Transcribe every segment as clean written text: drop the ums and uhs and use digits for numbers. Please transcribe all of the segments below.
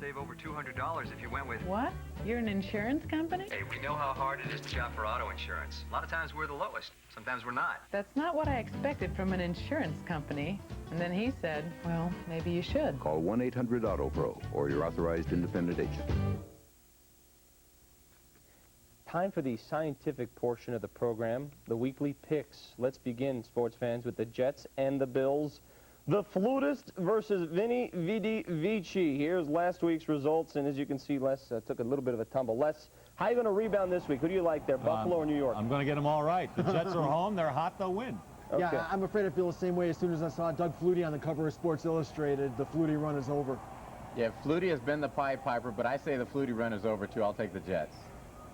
save over $200 if you went with... What? You're an insurance company? Hey, we know how hard it is to shop for auto insurance. A lot of times we're the lowest. Sometimes we're not. That's not what I expected from an insurance company. And then he said, well, maybe you should. Call 1-800-AUTO-PRO or your authorized independent agent. Time for the scientific portion of the program, the weekly picks. Let's begin, sports fans, with the Jets and the Bills. The flutist versus Vinny Vidi Vici. Here's last week's results, and as you can see, Les took a little bit of a tumble. Les, how are you going to rebound this week? Who do you like there, Buffalo or New York? I'm going to get them all right. The Jets are home. They're hot. They'll win. Okay. Yeah, I'm afraid I feel the same way as soon as I saw Doug Flutie on the cover of Sports Illustrated. The Flutie run is over. Yeah, Flutie has been the Pied Piper, but I say the Flutie run is over, too. I'll take the Jets.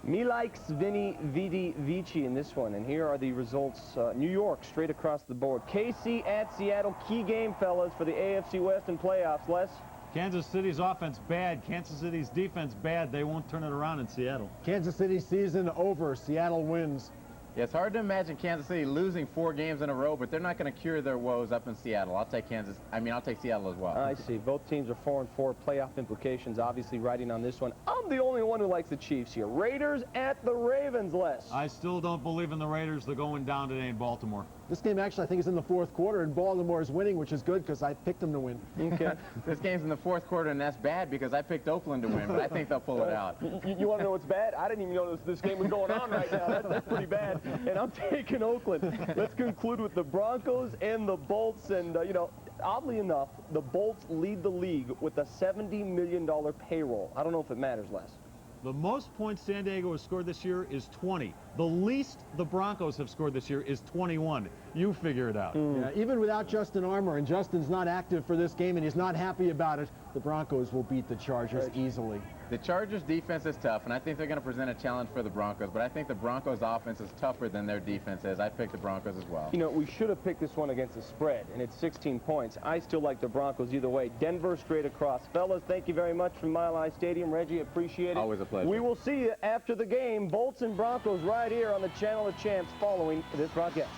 Me likes Vinny Vidi Vici in this one, and here are the results. New York, straight across the board. KC at Seattle, key game, fellas, for the AFC West and playoffs. Les? Kansas City's offense bad. Kansas City's defense bad. They won't turn it around in Seattle. Kansas City season over. Seattle wins. Yeah, it's hard to imagine Kansas City losing 4 games in a row, but they're not going to cure their woes up in Seattle. I'll take Seattle as well. I see. Both teams are 4-4. Playoff implications, obviously, riding on this one. I'm the only one who likes the Chiefs here. Raiders at the Ravens, Les. I still don't believe in the Raiders. They're going down today in Baltimore. This game actually, I think, is in the fourth quarter, and Baltimore is winning, which is good because I picked them to win. Okay. This game's in the fourth quarter, and that's bad because I picked Oakland to win, but I think they'll pull it out. You want to know what's bad? I didn't even know this game was going on right now. That's pretty bad, and I'm taking Oakland. Let's conclude with the Broncos and the Bolts, and, you know, oddly enough, the Bolts lead the league with a $70 million payroll. I don't know if it matters, Les. The most points San Diego has scored this year is 20. The least the Broncos have scored this year is 21. You figure it out. Yeah, even without Justin Armour, and Justin's not active for this game, and he's not happy about it, the Broncos will beat the Chargers easily. The Chargers' defense is tough, and I think they're going to present a challenge for the Broncos, but I think the Broncos' offense is tougher than their defense is. I picked the Broncos as well. You know, we should have picked this one against the spread, and it's 16 points. I still like the Broncos either way. Denver straight across. Fellas, thank you very much from Mile High Stadium. Reggie, appreciate it. Always a pleasure. We will see you after the game. Bolts and Broncos right here on the Channel of Champs following this broadcast.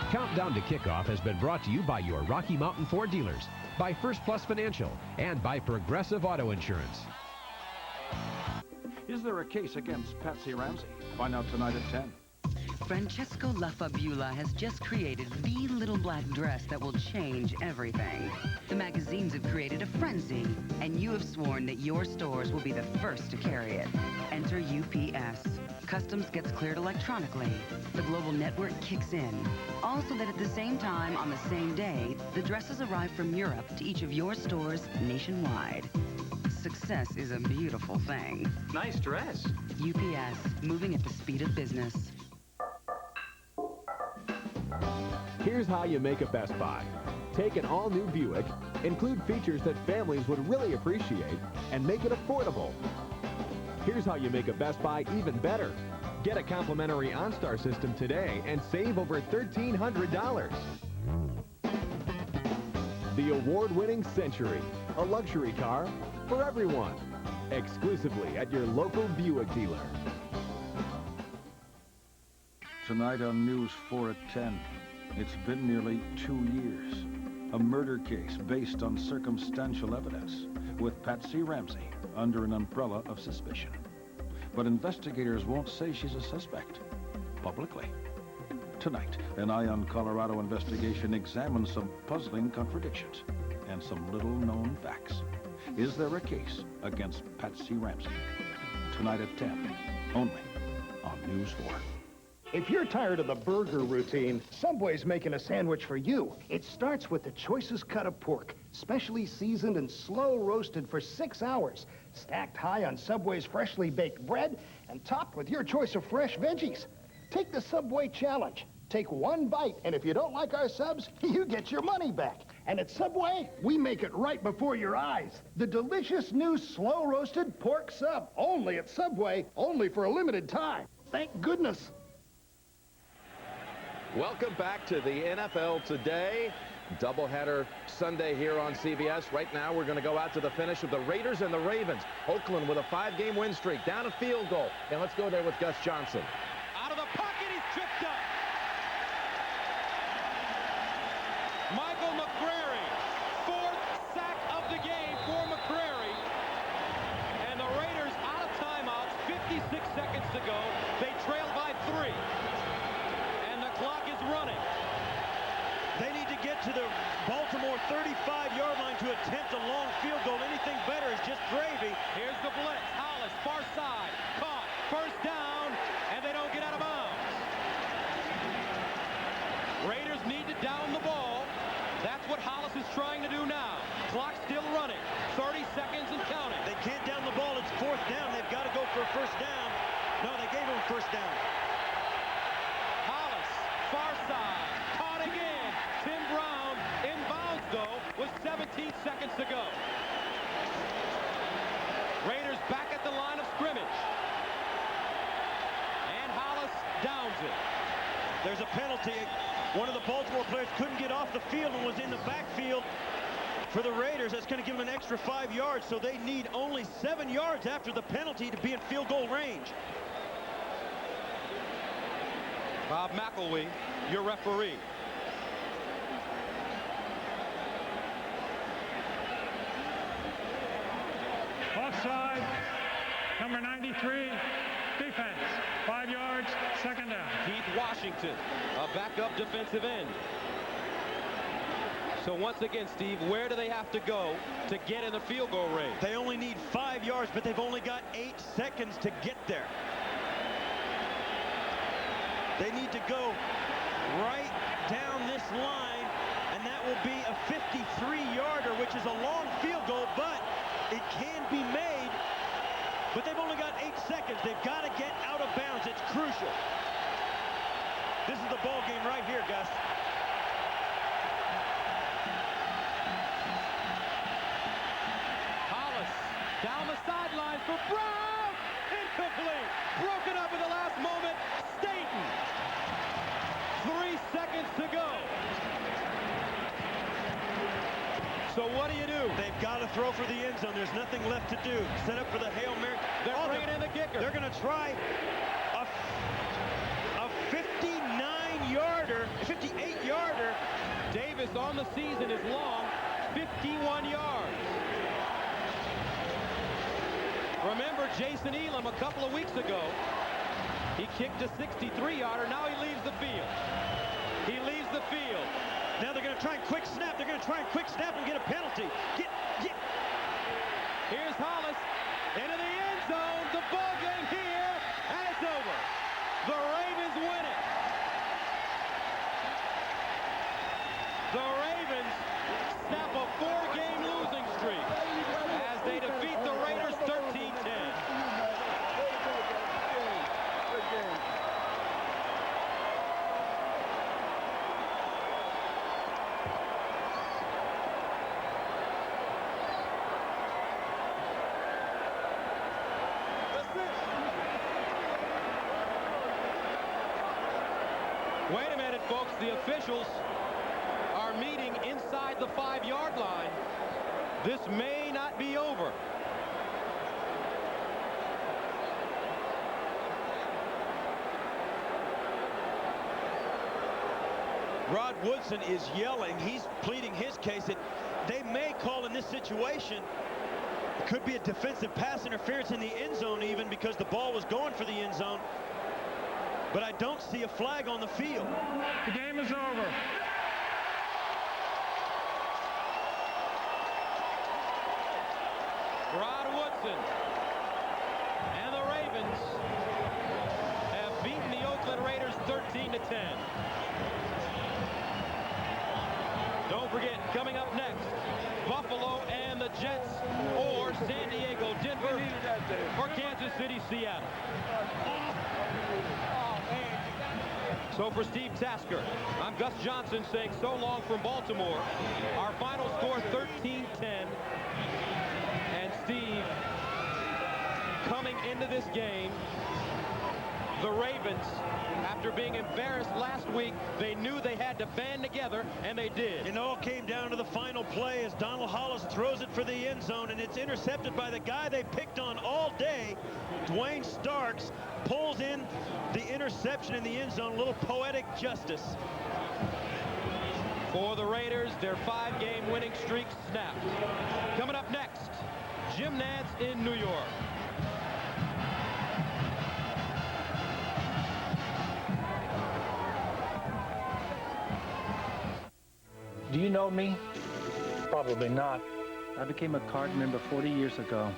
Countdown to Kickoff has been brought to you by your Rocky Mountain Ford dealers, by First Plus Financial, and by Progressive Auto Insurance. Is there a case against Patsy Ramsey? Find out tonight at 10. Francesco Lafabula has just created the little black dress that will change everything. The magazines have created a frenzy, and you have sworn that your stores will be the first to carry it. Enter UPS. Customs gets cleared electronically. The global network kicks in. Also that at the same time, on the same day, the dresses arrive from Europe to each of your stores nationwide. Success is a beautiful thing. Nice dress. UPS, moving at the speed of business. Here's how you make a Best Buy. Take an all-new Buick, include features that families would really appreciate, and make it affordable. Here's how you make a Best Buy even better. Get a complimentary OnStar system today and save over $1,300. The award-winning Century, a luxury car for everyone. Exclusively at your local Buick dealer. Tonight on News 4 at 10. It's been nearly 2 years. A murder case based on circumstantial evidence, with Patsy Ramsey under an umbrella of suspicion. But investigators won't say she's a suspect publicly. Tonight, an Eye on Colorado investigation examines some puzzling contradictions and some little-known facts. Is there a case against Patsy Ramsey? Tonight at 10, only on News 4. If you're tired of the burger routine, Subway's making a sandwich for you. It starts with the choicest cut of pork, specially seasoned and slow roasted for 6 hours, stacked high on Subway's freshly baked bread, and topped with your choice of fresh veggies. Take the Subway challenge. Take one bite, and if you don't like our subs, you get your money back. And at Subway, we make it right before your eyes. The delicious new slow-roasted pork sub, only at Subway, only for a limited time. Thank goodness. Welcome back to the NFL Today. Doubleheader Sunday here on CBS. Right now, we're going to go out to the finish of the Raiders and the Ravens. Oakland with a 5-game win streak, down a field goal. And let's go there with Gus Johnson. Out of the pocket, he's tripped up. Michael McCrary, 4th sack of the game for McCrary. And the Raiders out of timeouts, 56 seconds to go. They trail by 3. And the clock is running. They need to get to the Baltimore 35-yard line to attempt a long field goal. Anything better is just gravy. Here's the blitz. Hollis, far side. Caught. First down, and they don't get out of bounds. Raiders need to down the ball. That's what Hollis is trying to do now. Clock still running. 30 seconds and counting. They can't down the ball. It's 4th down. They've got to go for a first down. No, they gave him first down. Hollis, far side. Caught again. Tim Brown inbounds, though, with 17 seconds to go. Raiders back at the line of scrimmage. And Hollis downs it. There's a penalty. One of the Baltimore players couldn't get off the field and was in the backfield for the Raiders. That's going to give them an extra 5 yards, so they need only 7 yards after the penalty to be in field goal range. Bob McElwee, your referee. Offside, number 93, defense, 5 yards, second down. Keith Washington, a backup defensive end. So once again, Steve, where do they have to go to get in the field goal range? They only need 5 yards, but they've only got 8 seconds to get there. They need to go right down this line, and that will be a 53-yarder, which is a long field goal, but it can be made. But they've only got 8 seconds. They've got to get out of bounds. It's crucial. This is the ball game right here, Gus. Hollis down the sideline for Brown. Incomplete. Broken up at the last moment. Staten. 3 seconds to go. So what do you do? They've got to throw for the end zone. There's nothing left to do. Set up for the Hail Mary. They're bringing in the kicker. They're going to try a 59-yarder, 58-yarder. Davis on the season is long, 51 yards. Remember Jason Elam a couple of weeks ago. He kicked a 63-yarder. Now he leaves the field. He leaves the field. Now they're going to try and quick snap. They're going to try and quick snap and get a penalty. Here's Hollis into the end zone. The ball game here, and it's over. The Ravens win it. The Ravens snap a 4-game losing streak as they defeat the Raiders 13-10. Wait a minute, folks. The officials are meeting inside the 5-yard line. This may not be over. Rod Woodson is yelling. He's pleading his case that they may call in this situation. It could be a defensive pass interference in the end zone even because the ball was going for the end zone. But I don't see a flag on the field. The game is over. Rod Woodson and the Ravens have beaten the Oakland Raiders 13-10. Don't forget, coming up next, Buffalo and the Jets, or San Diego, Denver, or Kansas City, Seattle. So for Steve Tasker, I'm Gus Johnson saying so long from Baltimore. Our final score 13-10. And Steve, coming into this game, the Ravens, after being embarrassed last week, they knew they had to band together, and they did. It all came down to the final play as Donald Hollis throws it for the end zone, and it's intercepted by the guy they picked on all day, Dwayne Starks, pulls in the interception in the end zone. A little poetic justice. For the Raiders. Their 5-game winning streak snapped. Coming up next, Jim Nantz in New York. Do you know me? Probably not. I became a card member 40 years ago.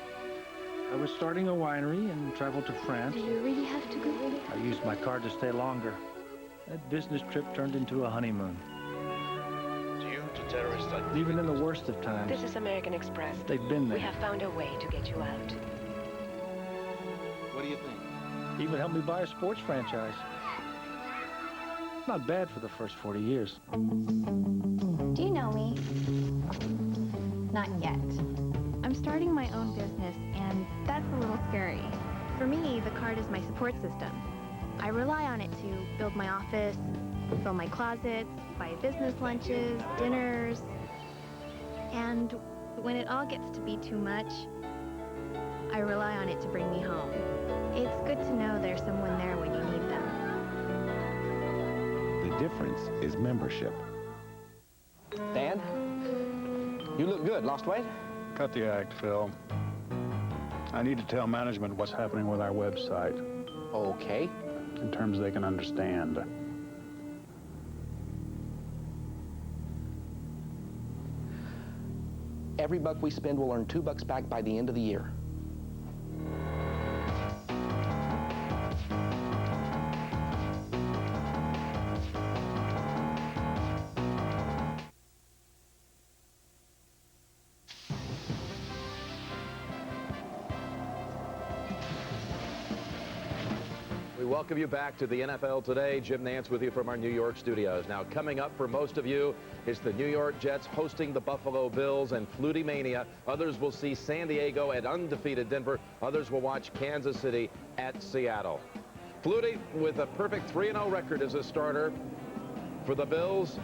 I was starting a winery and traveled to France. Do you really have to go? I used my card to stay longer. That business trip turned into a honeymoon. Due to terrorist attack. Even in the worst of times. This is American Express. They've been there. We have found a way to get you out. What do you think? Even helped me buy a sports franchise. Not bad for the first 40 years. Do you know me? Not yet. I'm starting my own business, and that's a little scary. For me, the card is my support system. I rely on it to build my office, fill my closets, buy business lunches, dinners. And when it all gets to be too much, I rely on it to bring me home. It's good to know there's someone there when you need them. The difference is membership. Dan, you look good. Lost weight? Cut the act, Phil. I need to tell management what's happening with our website. Okay. In terms they can understand. Every buck we spend will earn $2 back by the end of the year. Welcome you back to the NFL Today. Jim Nantz with you from our New York studios. Now, coming up for most of you is the New York Jets hosting the Buffalo Bills and Flutie Mania. Others will see San Diego at undefeated Denver. Others will watch Kansas City at Seattle. Flutie, with a perfect 3-0 record as a starter for the Bills,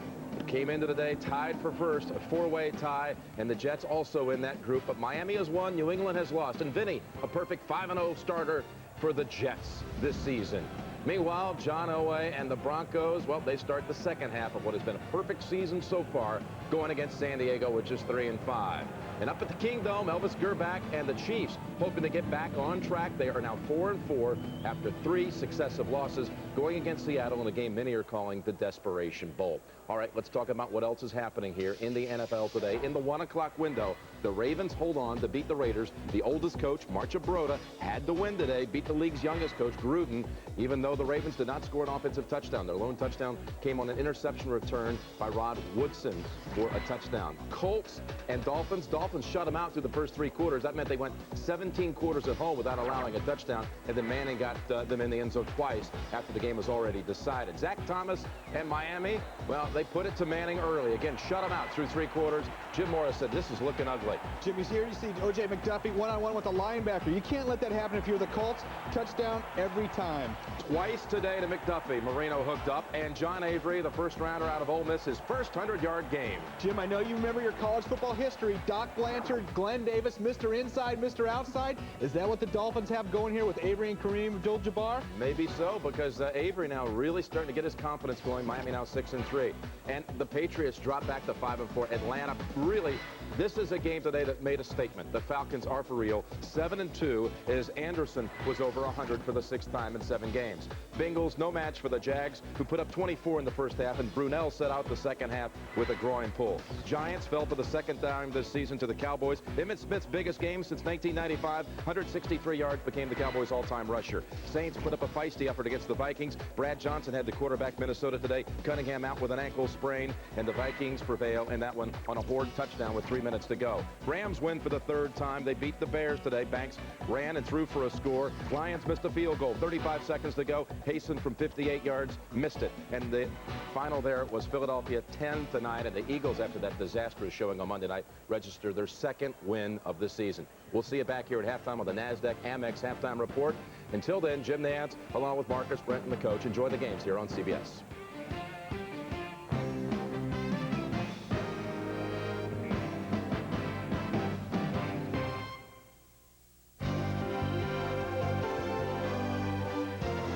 came into the day tied for first, a 4-way tie, and the Jets also in that group. But Miami has won, New England has lost, and Vinny, a perfect 5-0 starter for the Jets this season. Meanwhile, John Elway and the Broncos, well, they start the second half of what has been a perfect season so far, going against San Diego, which is 3-5. And up at the Kingdome, Elvis Gerback and the Chiefs hoping to get back on track. They are now 4-4 after 3 successive losses, going against Seattle in a game many are calling the Desperation Bowl. All right, let's talk about what else is happening here in the NFL today. In the 1 o'clock window, the Ravens hold on to beat the Raiders. The oldest coach, Marcia Broda, had to win today, beat the league's youngest coach, Gruden, even though the Ravens did not score an offensive touchdown. Their lone touchdown came on an interception return by Rod Woodson for a touchdown. Colts and Dolphins. Dolphins shut them out through the first 3 quarters. That meant they went 17 quarters at home without allowing a touchdown, and then Manning got them in the end zone twice after the game was already decided. Zach Thomas and Miami, well, they put it to Manning early. Again, shut them out through 3 quarters. Jim Morris said, this is looking ugly. Jimmy's here. You see O.J. McDuffie one-on-one with the linebacker. You can't let that happen if you're the Colts. Touchdown every time. Twice today to McDuffie. Marino hooked up, and John Avery, the first rounder out of Ole Miss, his first 100-yard game. Jim, I know you remember your college football history. Doc Blanchard, Glenn Davis, Mr. Inside, Mr. Outside. Is that what the Dolphins have going here with Avery and Kareem Abdul-Jabbar? Maybe so, because Avery now really starting to get his confidence going. Miami now 6-3. And the Patriots drop back to 5-4. Atlanta, really, this is a game today that made a statement. The Falcons are for real. 7-2 as Anderson was over 100 for the 6th time in 7 games. Bengals, no match for the Jags, who put up 24 in the first half, and Brunell set out the second half with a groin pull. Giants fell for the 2nd time this season to the Cowboys. Emmitt Smith's biggest game since 1995, 163 yards, became the Cowboys' all-time rusher. Saints put up a feisty effort against the Vikings. Brad Johnson had the quarterback Minnesota today. Cunningham out with an ankle sprain, and the Vikings prevail in that one on a Horde touchdown with 3 minutes to go. Rams win for the 3rd time. They beat the Bears today. Banks ran and threw for a score. Lions missed a field goal. 35 seconds to go. Hasten from 58 yards missed it. And the final there was Philadelphia 10-9. And the Eagles, after that disastrous showing on Monday night, registered their 2nd win of the season. We'll see you back here at halftime on the NASDAQ Amex Halftime Report. Until then, Jim Nantz, along with Marcus Brent and the coach, enjoy the games here on CBS.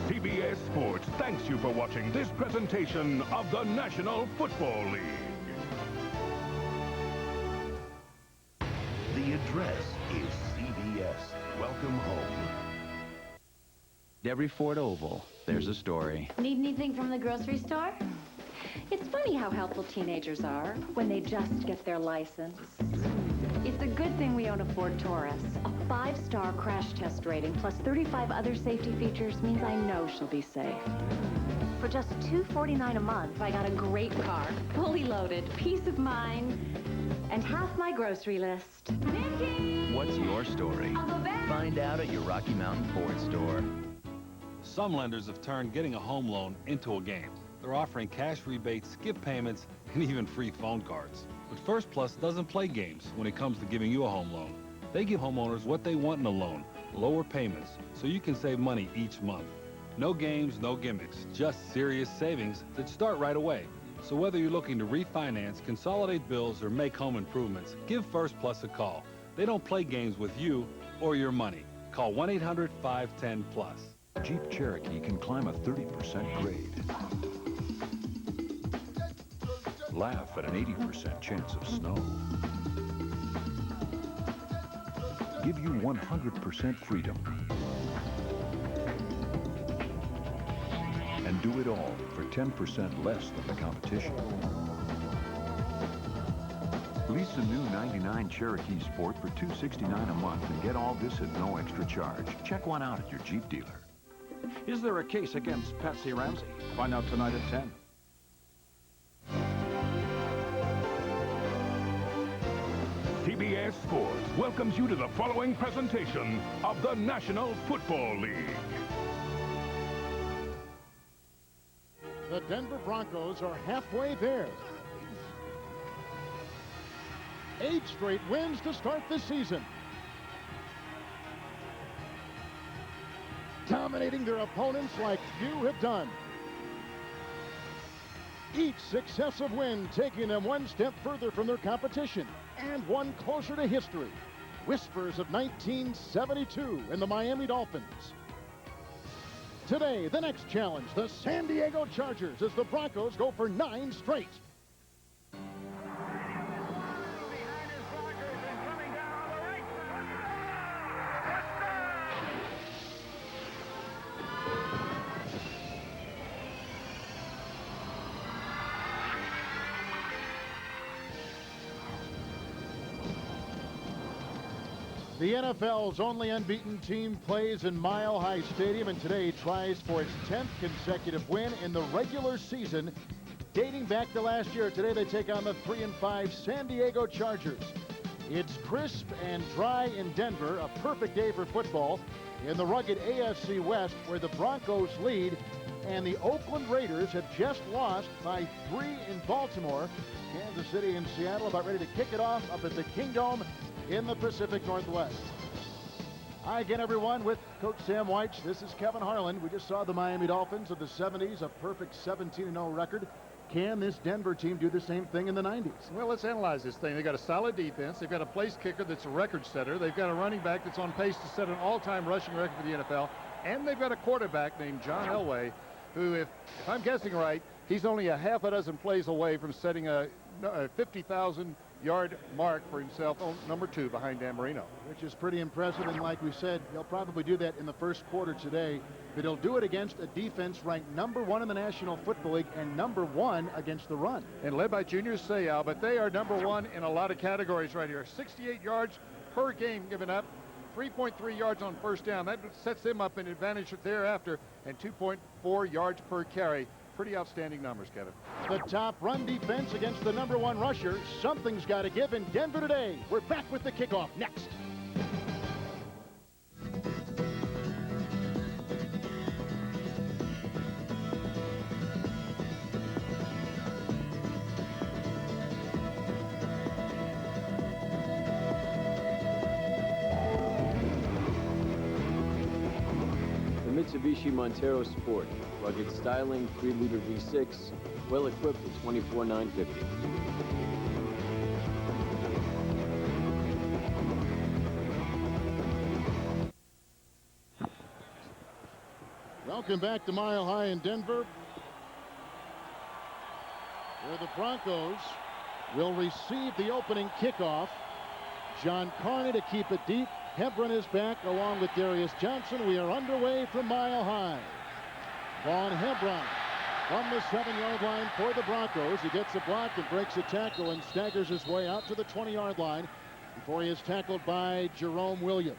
CBS Sports thanks you for watching this presentation of the National Football League. the address is CBS. Welcome home. Every Ford Oval, there's a story. Need anything from the grocery store? It's funny how helpful teenagers are when they just get their license. It's a good thing we own a Ford Taurus. A 5-star crash test rating plus 35 other safety features means I know she'll be safe. For just $249 a month, I got a great car, fully loaded, peace of mind, and half my grocery list. Nikki! What's your story? Find out at your Rocky Mountain Ford store. Some lenders have turned getting a home loan into a game. They're offering cash rebates, skip payments, and even free phone cards. But First Plus doesn't play games when it comes to giving you a home loan. They give homeowners what they want in a loan, lower payments, so you can save money each month. No games, no gimmicks, just serious savings that start right away. So whether you're looking to refinance, consolidate bills, or make home improvements, give First Plus a call. They don't play games with you or your money. Call 1-800-510-PLUS. Jeep Cherokee can climb a 30% grade. Laugh at an 80% chance of snow. Give you 100% freedom. And do it all for 10% less than the competition. Lease a new 99 Cherokee Sport for $269 a month and get all this at no extra charge. Check one out at your Jeep dealer. Is there a case against Patsy Ramsey? Find out tonight at 10. CBS Sports welcomes you to the following presentation of the National Football League. The Denver Broncos are halfway there. 8 straight wins to start this season. Dominating their opponents like few have done. Each successive win taking them one step further from their competition and one closer to history. Whispers of 1972 and the Miami Dolphins. Today, the next challenge, the San Diego Chargers, as the Broncos go for 9 straight. The NFL's only unbeaten team plays in Mile High Stadium and today tries for its 10th consecutive win in the regular season, dating back to last year. Today they take on the 3-5 San Diego Chargers. It's crisp and dry in Denver, a perfect day for football. In the rugged AFC West, where the Broncos lead, and the Oakland Raiders have just lost by 3 in Baltimore. Kansas City and Seattle about ready to kick it off up at the Kingdome in the Pacific Northwest. Hi again, everyone, with Coach Sam Weich. This is Kevin Harlan. We just saw the Miami Dolphins of the 70s, a perfect 17-0 record. Can this Denver team do the same thing in the 90s? Well, let's analyze this thing. They've got a solid defense. They've got a place kicker that's a record setter. They've got a running back that's on pace to set an all-time rushing record for the NFL. And they've got a quarterback named John Elway, who, if I'm guessing right, he's only a half a dozen plays away from setting a 50,000-yard mark for himself on number 2 behind Dan Marino. Which is pretty impressive, and like we said, he'll probably do that in the first quarter today, but he'll do it against a defense ranked number 1 in the National Football League and number 1 against the run. And led by Junior Seau, but they are number 1 in a lot of categories right here. 68 yards per game given up, 3.3 yards on first down. That sets them up an advantage thereafter, and 2.4 yards per carry. Pretty outstanding numbers, Kevin. The top run defense against the number 1 rusher. Something's got to give in Denver today. We're back with the kickoff next. Mitsubishi Montero Sport. Rugged styling, 3-liter V6, well equipped with 24,950. Welcome back to Mile High in Denver, where the Broncos will receive the opening kickoff. John Carney to keep it deep. Hebron is back along with Darius Johnson. We are underway from Mile High. Vaughn Hebron from the 7-yard line for the Broncos. He gets a block and breaks a tackle and staggers his way out to the 20-yard line before he is tackled by Jerome Williams.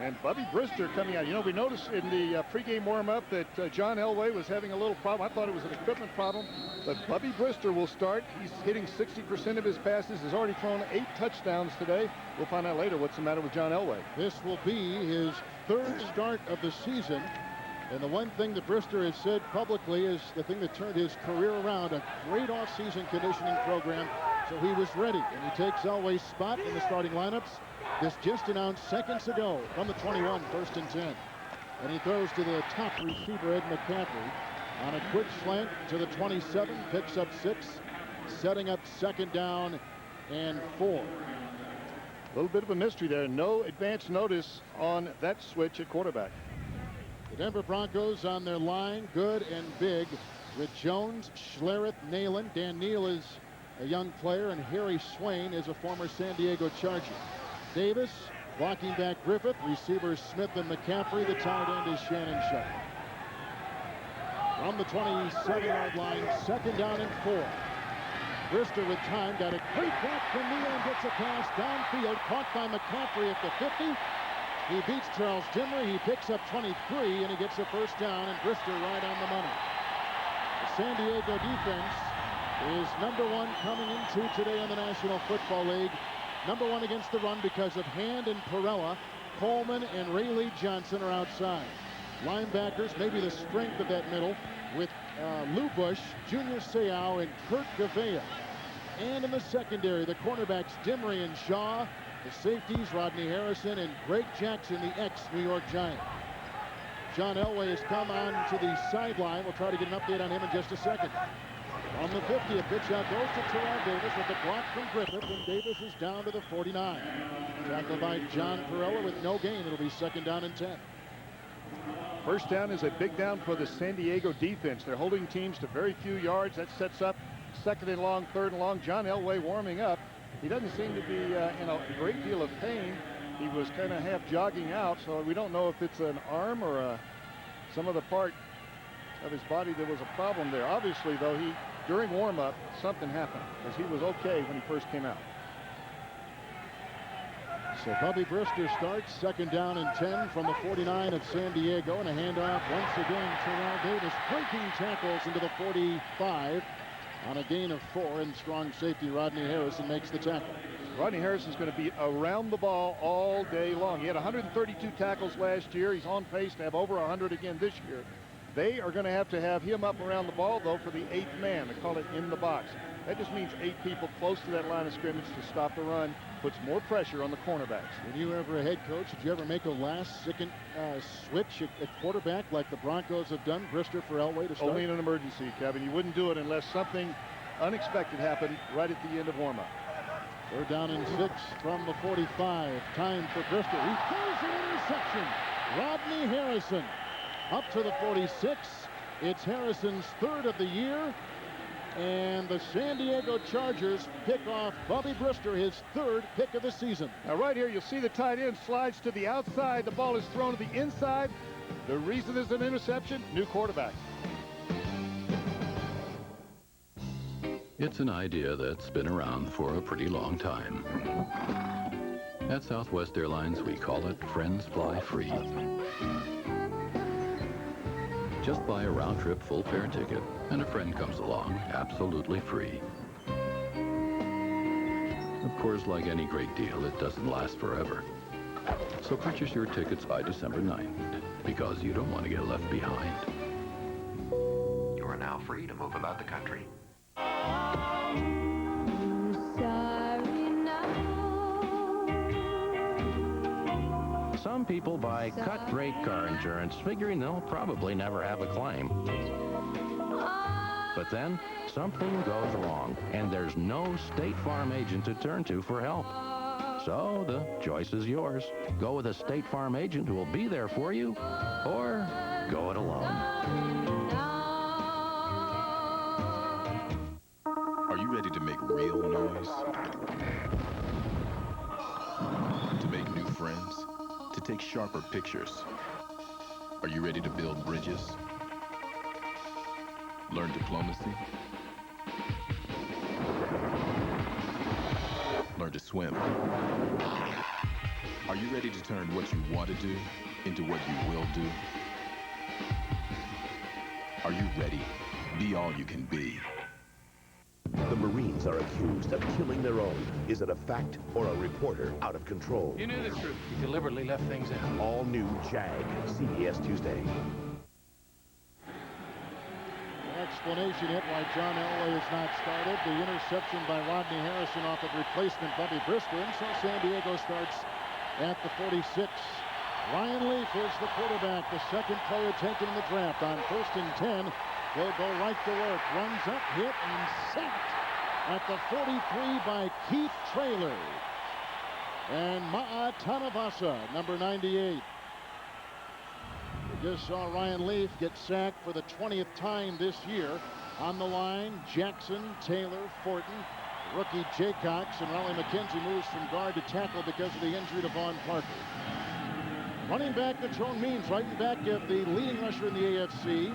And Bubby Brister coming out. You know, we noticed in the pregame warm-up that John Elway was having a little problem. I thought it was an equipment problem, but Bubby Brister will start. He's hitting 60% of his passes. Has already thrown 8 touchdowns today. We'll find out later what's the matter with John Elway. This will be his 3rd start of the season. And the one thing that Brister has said publicly is the thing that turned his career around, a great off-season conditioning program. So he was ready, and he takes Elway's spot in the starting lineups. This just announced seconds ago from the 21, 1st and 10. And he throws to the top receiver, Ed McCaffrey, on a quick slant to the 27, picks up 6, setting up 2nd down and 4. A little bit of a mystery there. No advance notice on that switch at quarterback. The Denver Broncos on their line, good and big, with Jones, Schlereth, Nalen. Dan Neal is a young player, and Harry Swain is a former San Diego Charger. Davis blocking back Griffith, receivers Smith and McCaffrey. The tight end is Shannon Sharp. From the 27-yard line, 2nd down and 4. Brister with time, got a great block from Neal and gets a pass downfield, caught by McCaffrey at the 50. He beats Charles Dimmer. He picks up 23, and he gets a 1st down, and Brister right on the money. The San Diego defense is #1 coming into today in the National Football League. #1 against the run because of Hand and Perella. Coleman and Rayleigh Johnson are outside. Linebackers, maybe the strength of that middle, with Lou Bush, Junior Seau, and Kurt Gavea. And in the secondary, the cornerbacks Dimmery and Shaw. The safeties, Rodney Harrison and Greg Jackson, the ex-New York Giant. John Elway has come on to the sideline. We'll try to get an update on him in just a second. On the 50, a pitch out goes to Terrell Davis with a block from Griffith, and Davis is down to the 49. Tackled by John Perella with no gain. It'll be 2nd down and 10. 1st down is a big down for the San Diego defense. They're holding teams to very few yards. That sets up 2nd and long, 3rd and long. John Elway warming up. He doesn't seem to be in a great deal of pain. He was kind of half jogging out, so we don't know if it's an arm or some other part of his body that was a problem there. Obviously, though, during warm-up, something happened, because he was okay when he first came out. So Bubby Brister starts, 2nd down and 10 from the 49 of San Diego, and a handoff once again. Terrell Davis breaking tackles into the 45 on a gain of 4, and strong safety Rodney Harrison makes the tackle. Rodney Harrison's going to be around the ball all day long. He had 132 tackles last year. He's on pace to have over 100 again this year. They are going to have him up around the ball, though, for the 8th man. They call it in the box. That just means 8 people close to that line of scrimmage to stop the run, puts more pressure on the cornerbacks. When you were ever a head coach, did you ever make a last-second switch at quarterback like the Broncos have done, Brister for Elway to start? Only in an emergency, Kevin. You wouldn't do it unless something unexpected happened right at the end of warm-up. 3rd down and 6 from the 45. Time for Brister. He throws an interception. Rodney Harrison up to the 46. It's Harrison's 3rd of the year. And the San Diego Chargers pick off Bubby Brister, his 3rd pick of the season. Now right here, you'll see the tight end slides to the outside. The ball is thrown to the inside. The reason is an interception, new quarterback. It's an idea that's been around for a pretty long time. At Southwest Airlines, we call it Friends Fly Free. Just buy a round-trip full-fare ticket, and a friend comes along absolutely free. Of course, like any great deal, it doesn't last forever. So purchase your tickets by December 9th, because you don't want to get left behind. You are now free to move about the country. Some people buy cut-rate car insurance, figuring they'll probably never have a claim. But then, something goes wrong, and there's no State Farm agent to turn to for help. So, the choice is yours. Go with a State Farm agent who will be there for you, or go it alone. Are you ready to make real Davis. To make new friends, to take sharper pictures. Are you ready to build bridges? Learn diplomacy? Learn to swim? Are you ready to turn what you want to do into what you will do? Are you ready? Be all you can be. The Marines are accused of killing their own. Is it a fact or a reporter out of control? You knew the truth. You deliberately left things out. All new Jag, CBS Tuesday. Explanation hit why John Elway is not started. The interception by Rodney Harrison off of replacement Bubby Brisker. And so San Diego starts at the 46. Ryan Leaf is the quarterback, the second player taken in the draft. On 1st and 10, he'll go right to work. Runs up, hit, and sacked at the 43 by Keith Traylor. And Ma'a Tanavasa, number 98. We just saw Ryan Leaf get sacked for the 20th time this year. On the line, Jackson, Taylor, Fortin, rookie Jaycox, and Raleigh McKenzie moves from guard to tackle because of the injury to Vaughn Parker. Running back Natrone Means, right in back of the leading rusher in the AFC,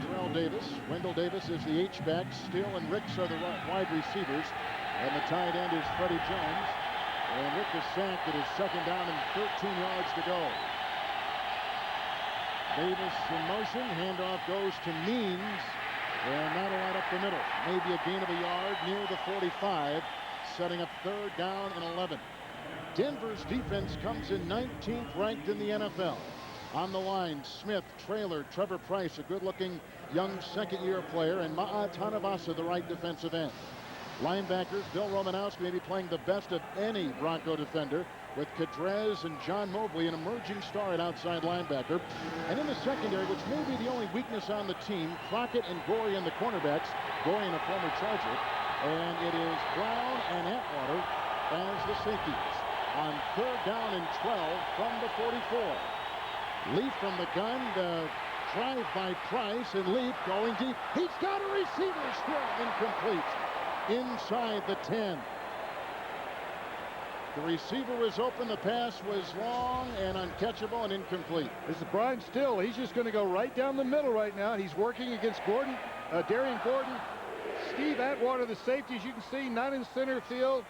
Terrell Davis. Wendell Davis is the H-back. Still and Ricks are the wide receivers. And the tight end is Freddie Jones. And Rick is sacked at his second down and 13 yards to go. Davis in motion. Handoff goes to Means. And not a lot up the middle. Maybe a gain of a yard near the 45. Setting up 3rd down and 11. Denver's defense comes in 19th ranked in the NFL. On the line, Smith, Traylor, Trevor Price, a good-looking young second-year player, and Ma'a Tanavasa, the right defensive end. Linebackers, Bill Romanowski may be playing the best of any Bronco defender, with Cadrez and John Mobley an emerging star at outside linebacker. And in the secondary, which may be the only weakness on the team, Crockett and Gorey in the cornerbacks. Gorey, a former Charger. And it is Brown and Atwater as the safeties. On 3rd down and 12 from the 44. Leaf from the gun, the drive by Price, and Leaf going deep. He's got a receiver, still incomplete. Inside the 10. The receiver was open, the pass was long and uncatchable and incomplete. This is Brian Still. He's just going to go right down the middle right now. He's working against Gordon, Darian Gordon. Steve Atwater, the safety, as you can see, not in center field.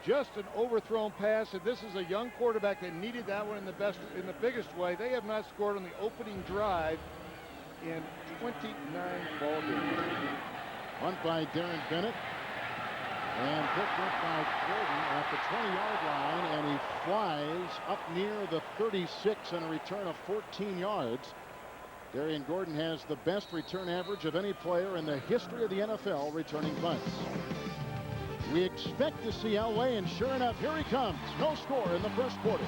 Just an overthrown pass, and this is a young quarterback that needed that one in the biggest way. They have not scored on the opening drive in 29 ball games. Punt by Darren Bennett, and picked up by Gordon at the 20-yard line, and he flies up near the 36 on a return of 14 yards. Darian Gordon has the best return average of any player in the history of the NFL returning punts. We expect to see Elway, and sure enough, here he comes. No score in the first quarter.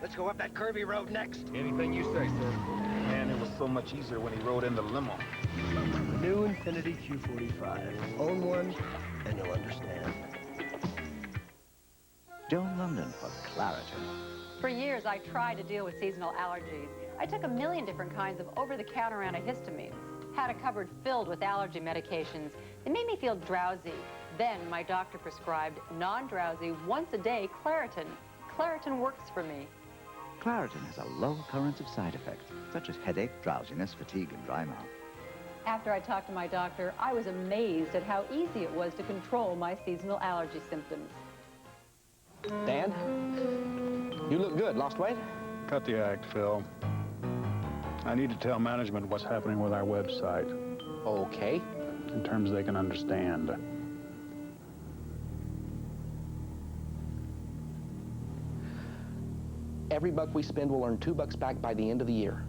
Let's go up that curvy road next. Anything you say, sir. Man, it was so much easier when he rode in the limo. New Infiniti Q45. Own one, and you'll understand. Joan London for Claritin. For years, I tried to deal with seasonal allergies. I took a million different kinds of over-the-counter antihistamines. Had a cupboard filled with allergy medications. They made me feel drowsy. Then my doctor prescribed non-drowsy, once-a-day Claritin. Claritin works for me. Claritin has a low occurrence of side effects, such as headache, drowsiness, fatigue, and dry mouth. After I talked to my doctor, I was amazed at how easy it was to control my seasonal allergy symptoms. Dan, you look good. Lost weight? Cut the act, Phil. I need to tell management what's happening with our website. Okay. In terms they can understand. Every buck we spend will earn $2 back by the end of the year.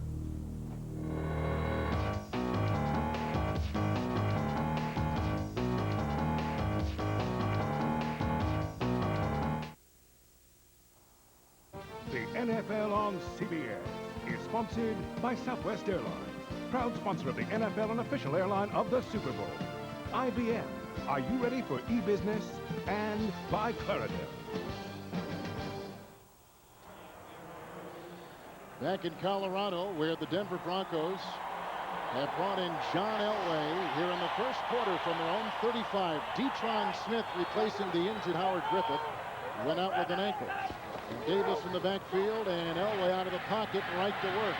The NFL on CBS is sponsored by Southwest Airlines. proud sponsor of the NFL and official airline of the Super Bowl. IBM, are you ready for e-business? And by Claritin. Back in Colorado, where the Denver Broncos have brought in John Elway here in the first quarter from their own 35. Detron Smith replacing the injured Howard Griffith. Went out with an ankle. And Davis in the backfield, and Elway out of the pocket and right to work.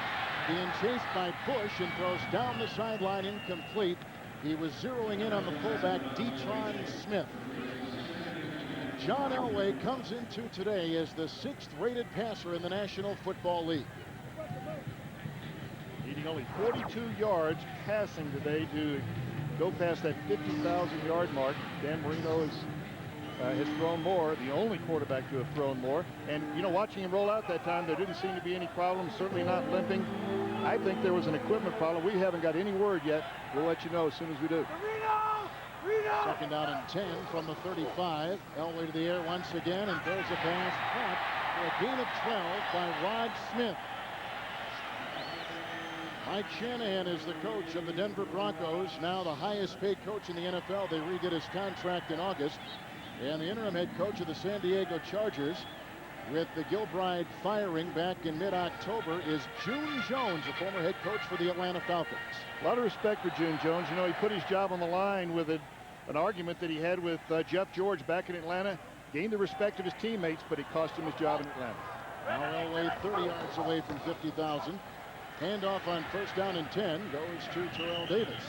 Being chased by Bush and throws down the sideline, incomplete. He was zeroing in on the fullback, Detron Smith. John Elway comes into today as the 6th rated passer in the National Football League. Needing only 42 yards passing today to go past that 50,000-yard mark. Dan Marino has thrown more, the only quarterback to have thrown more. And, you know, watching him roll out that time, there didn't seem to be any problems, certainly not limping. I think there was an equipment problem. We haven't got any word yet. We'll let you know as soon as we do. Second down and 10 from the 35. Elway to the air once again and throws a pass caught for a gain of 12 by Rod Smith. Mike Shanahan is the coach of the Denver Broncos, now the highest paid coach in the NFL. They redid his contract in August. And the interim head coach of the San Diego Chargers, with the Gilbride firing back in mid-October, is June Jones, a former head coach for the Atlanta Falcons. A lot of respect for June Jones. You know, he put his job on the line with an argument that he had with Jeff George back in Atlanta. Gained the respect of his teammates, but it cost him his job in Atlanta. Now Elway 30 yards away from 50,000. Handoff on first down and 10 goes to Terrell Davis.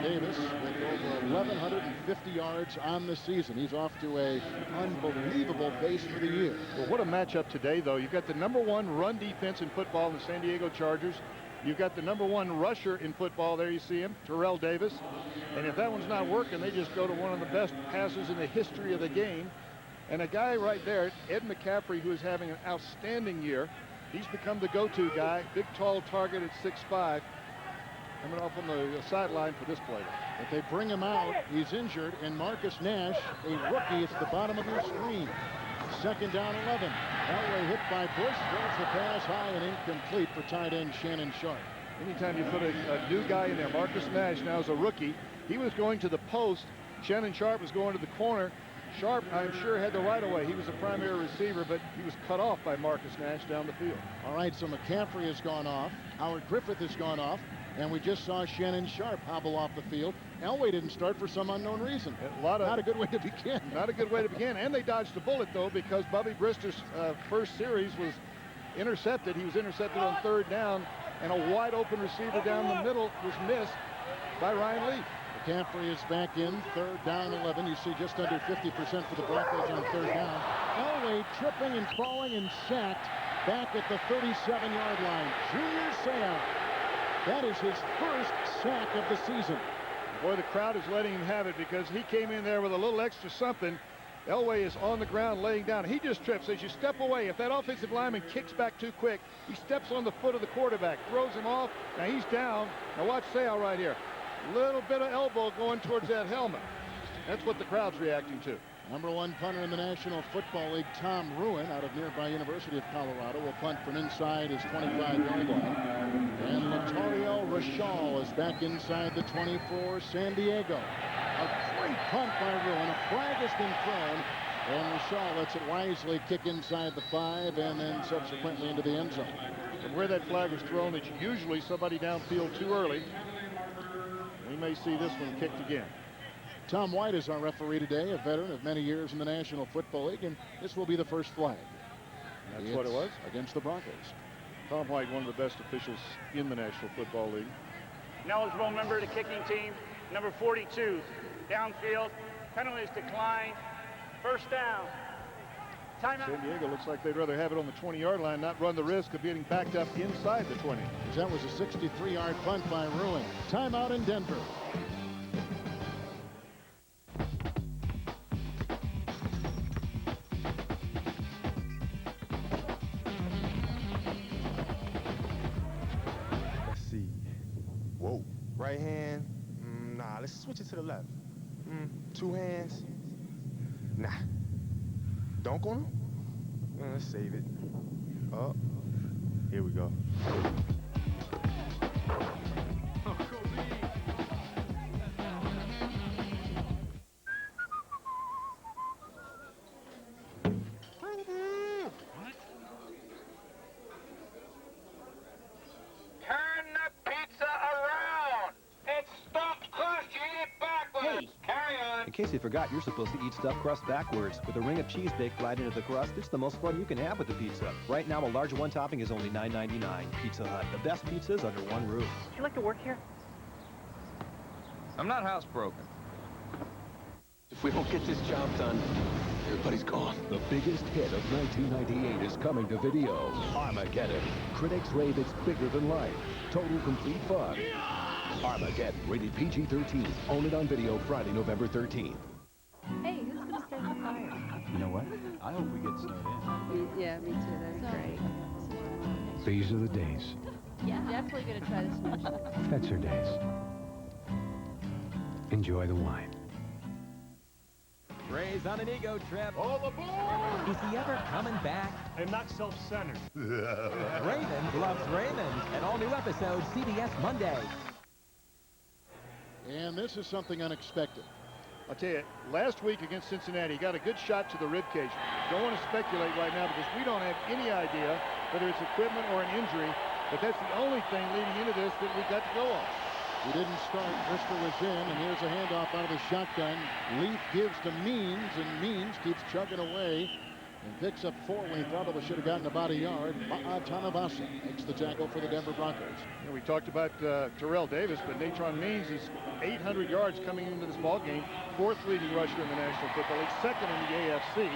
Davis with over 1,150 yards on the season. He's off to a unbelievable pace for the year. Well, what a matchup today, though. You've got the #1 run defense in football in the San Diego Chargers. You've got the #1 rusher in football. There you see him, Terrell Davis. And if that one's not working, they just go to one of the best passes in the history of the game. And a guy right there, Ed McCaffrey, who is having an outstanding year. He's become the go-to guy. Big, tall target at 6'5". Coming off on the sideline for this play. If they bring him out, he's injured, and Marcus Nash, a rookie, at the bottom of your screen. Second down 11. Elway hit by Bush, throws the pass high and incomplete for tight end Shannon Sharp. Anytime you put a new guy in there, Marcus Nash now is a rookie. He was going to the post. Shannon Sharp was going to the corner. Sharp, I'm sure, had the right of way. He was a primary receiver, but he was cut off by Marcus Nash down the field. All right, so McCaffrey has gone off. Howard Griffith has gone off. And we just saw Shannon Sharp hobble off the field. Elway didn't start for some unknown reason. Not a good way to begin. Not a good way to begin. And they dodged a bullet, though, because Bubby Brister's first series was intercepted. He was intercepted on third down, and a wide-open receiver down the middle was missed by Ryan Leaf. McCaffrey is back in, third down 11. You see just under 50% for the Broncos on third down. Elway tripping and falling and sacked back at the 37-yard line. Junior Seau. That is his first sack of the season. Boy, the crowd is letting him have it because he came in there with a little extra something. Elway is on the ground laying down. He just trips. As you step away, if that offensive lineman kicks back too quick, he steps on the foot of the quarterback, throws him off. Now he's down. Now watch Seau right here. Little bit of elbow going towards that helmet. That's what the crowd's reacting to. #1 punter in the National Football League, Tom Ruin, out of nearby University of Colorado, will punt from inside his 25-yard line. And Latario Rashal is back inside the 24, San Diego. A great punt by Ruin. A flag has been thrown, and Rashal lets it wisely kick inside the 5 and then subsequently into the end zone. From where that flag was thrown, it's usually somebody downfield too early. We may see this one kicked again. Tom White is our referee today, a veteran of many years in the National Football League, and this will be the first flag. That's what it was? Against the Broncos. Tom White, one of the best officials in the National Football League. An eligible member of the kicking team, number 42, downfield, penalties declined, first down. Timeout. San Diego looks like they'd rather have it on the 20-yard line, not run the risk of getting backed up inside the 20. That was a 63-yard punt by Ruin. Timeout in Denver. Right hand, nah, let's switch it to the left. Two hands, nah. Dunk on him? Let's save it. Up, here we go. case you forgot, you're supposed to eat stuffed crust backwards. With a ring of cheese baked right into the crust, it's the most fun you can have with the pizza. Right now, a large one topping is only $9.99. Pizza Hut, the best pizzas under one roof. Would you like to work here? I'm not housebroken. If we don't get this job done, everybody's gone. The biggest hit of 1998 is coming to video. Armageddon. Critics rave it's bigger than life. Total complete fun. Armageddon, rated PG-13. Own it on video Friday, November 13th. Hey, who's going to start the fire? You know what? I hope we get snowed in. Yeah, me too. That's great. These are the days. Yeah, definitely going to try the snowshoe. That's her days. Enjoy the wine. Ray's on an ego trip. All aboard! Is he ever coming back? I'm not self-centered. Raymond loves Raymond. An all-new episode, CBS Monday. And this is something unexpected. I'll tell you, last week against Cincinnati, he got a good shot to the rib cage. Don't want to speculate right now because we don't have any idea whether it's equipment or an injury, but that's the only thing leading into this that we got to go on. He didn't start. Bristol was in, and here's a handoff out of the shotgun. Leaf gives to Means, and Means keeps chugging away and picks up 4 when he probably should have gotten about a yard. Tanavasa makes the tackle for the Denver Broncos. We talked about Terrell Davis, but Natron Means is 800 yards coming into this ball game. 4th leading rusher in the National Football League, 2nd in the AFC.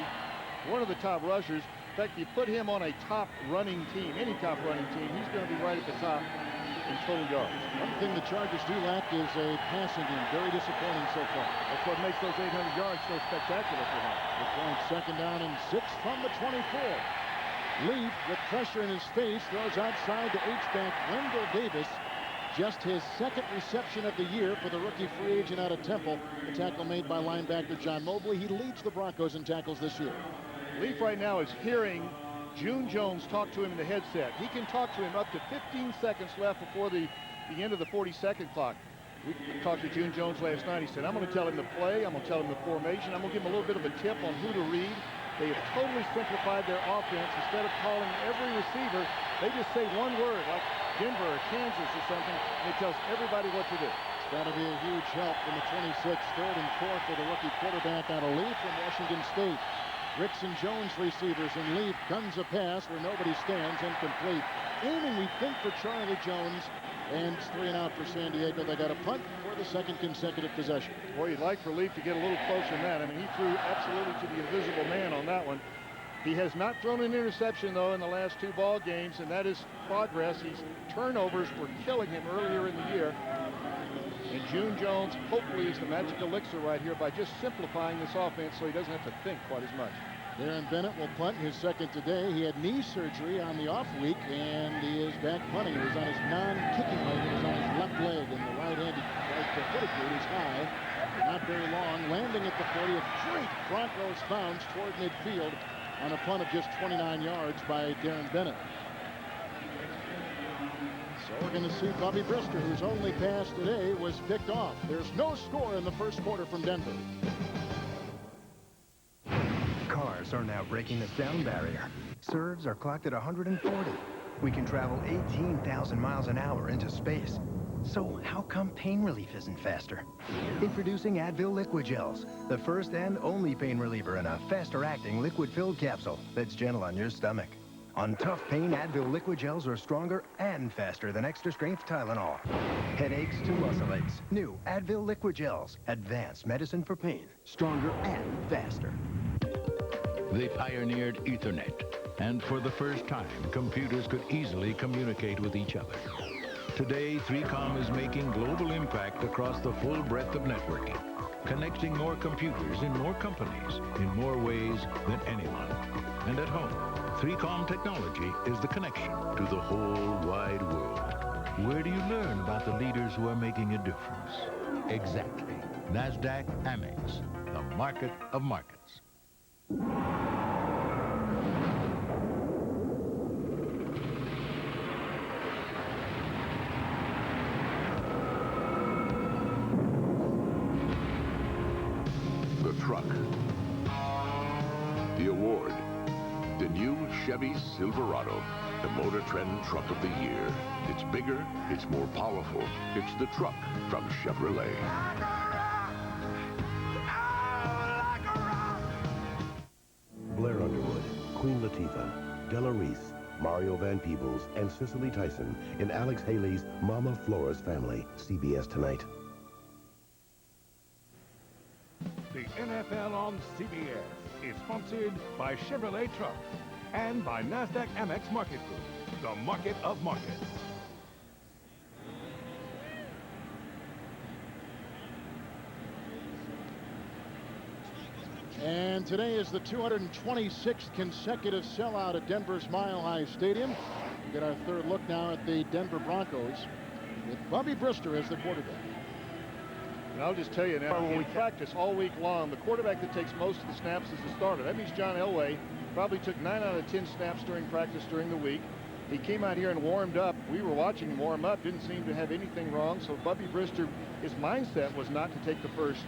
One of the top rushers. In fact, you put him on a top running team, any top running team, he's going to be right at the top in total yards. One thing the Chargers do lack is a passing game. Very disappointing so far. That's what makes those 800 yards so spectacular for him. The point, 2nd down and 6 from the 24. Leaf, with pressure in his face, throws outside to H-back Wendell Davis. Just his 2nd reception of the year for the rookie free agent out of Temple. The tackle made by linebacker John Mobley. He leads the Broncos in tackles this year. Leaf right now is hearing June Jones talk to him in the headset. He can talk to him up to 15 seconds left before the end of the 40-second clock. We talked to June Jones last night. He said, I'm going to tell him the play. I'm going to tell him the formation. I'm going to give him a little bit of a tip on who to read. They have totally simplified their offense. Instead of calling every receiver, they just say one word, like Denver or Kansas or something, and it tells everybody what to do. It's got to be a huge help from the 26th, 3rd and 4th for the rookie quarterback out of Leaf from Washington State. Ricks and Jones receivers, and Leaf guns a pass where nobody stands, incomplete. Aiming, we think, for Charlie Jones, and it's 3 and out for San Diego. They got a punt for the 2nd consecutive possession. Boy, you'd like for Leaf to get a little closer than that. I mean, he threw absolutely to the invisible man on that one. He has not thrown an interception, though, in the last 2 ball games, and that is progress. His turnovers were killing him earlier in the year. And June Jones hopefully is the magic elixir right here by just simplifying this offense so he doesn't have to think quite as much. Darren Bennett will punt, his 2nd today. He had knee surgery on the off week, and he is back punting. It was on his non-kicking leg. It was on his left leg, and the right-handed footed gate is high, but not very long. Landing at the 40, a great Broncos bounce toward midfield on a punt of just 29 yards by Darren Bennett. So we're going to see Bobby Brister, whose only pass today was picked off. There's no score in the first quarter from Denver. Cars are now breaking the sound barrier. Serves are clocked at 140. We can travel 18,000 miles an hour into space. So how come pain relief isn't faster? Introducing Advil Liquid Gels, the first and only pain reliever in a faster-acting liquid-filled capsule that's gentle on your stomach. On tough pain, Advil Liquid Gels are stronger and faster than extra-strength Tylenol. Headaches to muscle aches. New Advil Liquid Gels. Advanced medicine for pain. Stronger and faster. They pioneered Ethernet, and for the first time, computers could easily communicate with each other. Today, 3Com is making global impact across the full breadth of networking, connecting more computers in more companies in more ways than anyone. And at home, 3Com technology is the connection to the whole wide world. Where do you learn about the leaders who are making a difference? Exactly. NASDAQ Amex, the market of markets. The truck. The award. The new Chevy Silverado, the Motor Trend Truck of the Year. It's bigger, it's more powerful. It's the truck from Chevrolet. Queen Latifah, Della Reese, Mario Van Peebles, and Cicely Tyson in Alex Haley's Mama Flora's Family. CBS Tonight. The NFL on CBS is sponsored by Chevrolet Truck and by NASDAQ Amex Market Group, the market of markets. And today is the 226th consecutive sellout at Denver's Mile High Stadium. We get our third look now at the Denver Broncos with Bubby Brister as the quarterback. And I'll just tell you now, when we practice all week long, the quarterback that takes most of the snaps is the starter. That means John Elway probably took 9 out of 10 snaps during practice during the week. He came out here and warmed up. We were watching him warm up, didn't seem to have anything wrong. So Bubby Brister, his mindset was not to take the first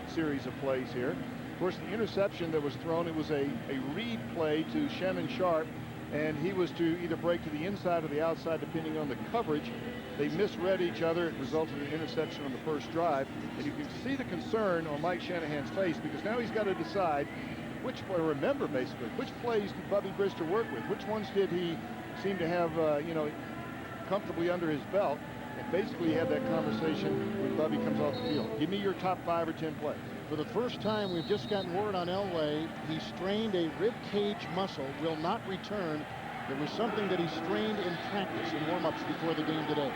series of plays here. Of course, the interception that was thrown, it was a read play to Shannon Sharp, and he was to either break to the inside or the outside depending on the coverage. They misread each other. It resulted in an interception on the first drive. And you can see the concern on Mike Shanahan's face, because now he's got to decide which plays did Bubby Brister work with? Which ones did he seem to have, comfortably under his belt? And basically he had that conversation when Bubby comes off the field. Give me your top 5 or 10 plays. For the first time, we've just gotten word on Elway. He strained a rib cage muscle, will not return. It was something that he strained in practice in warm-ups before the game today.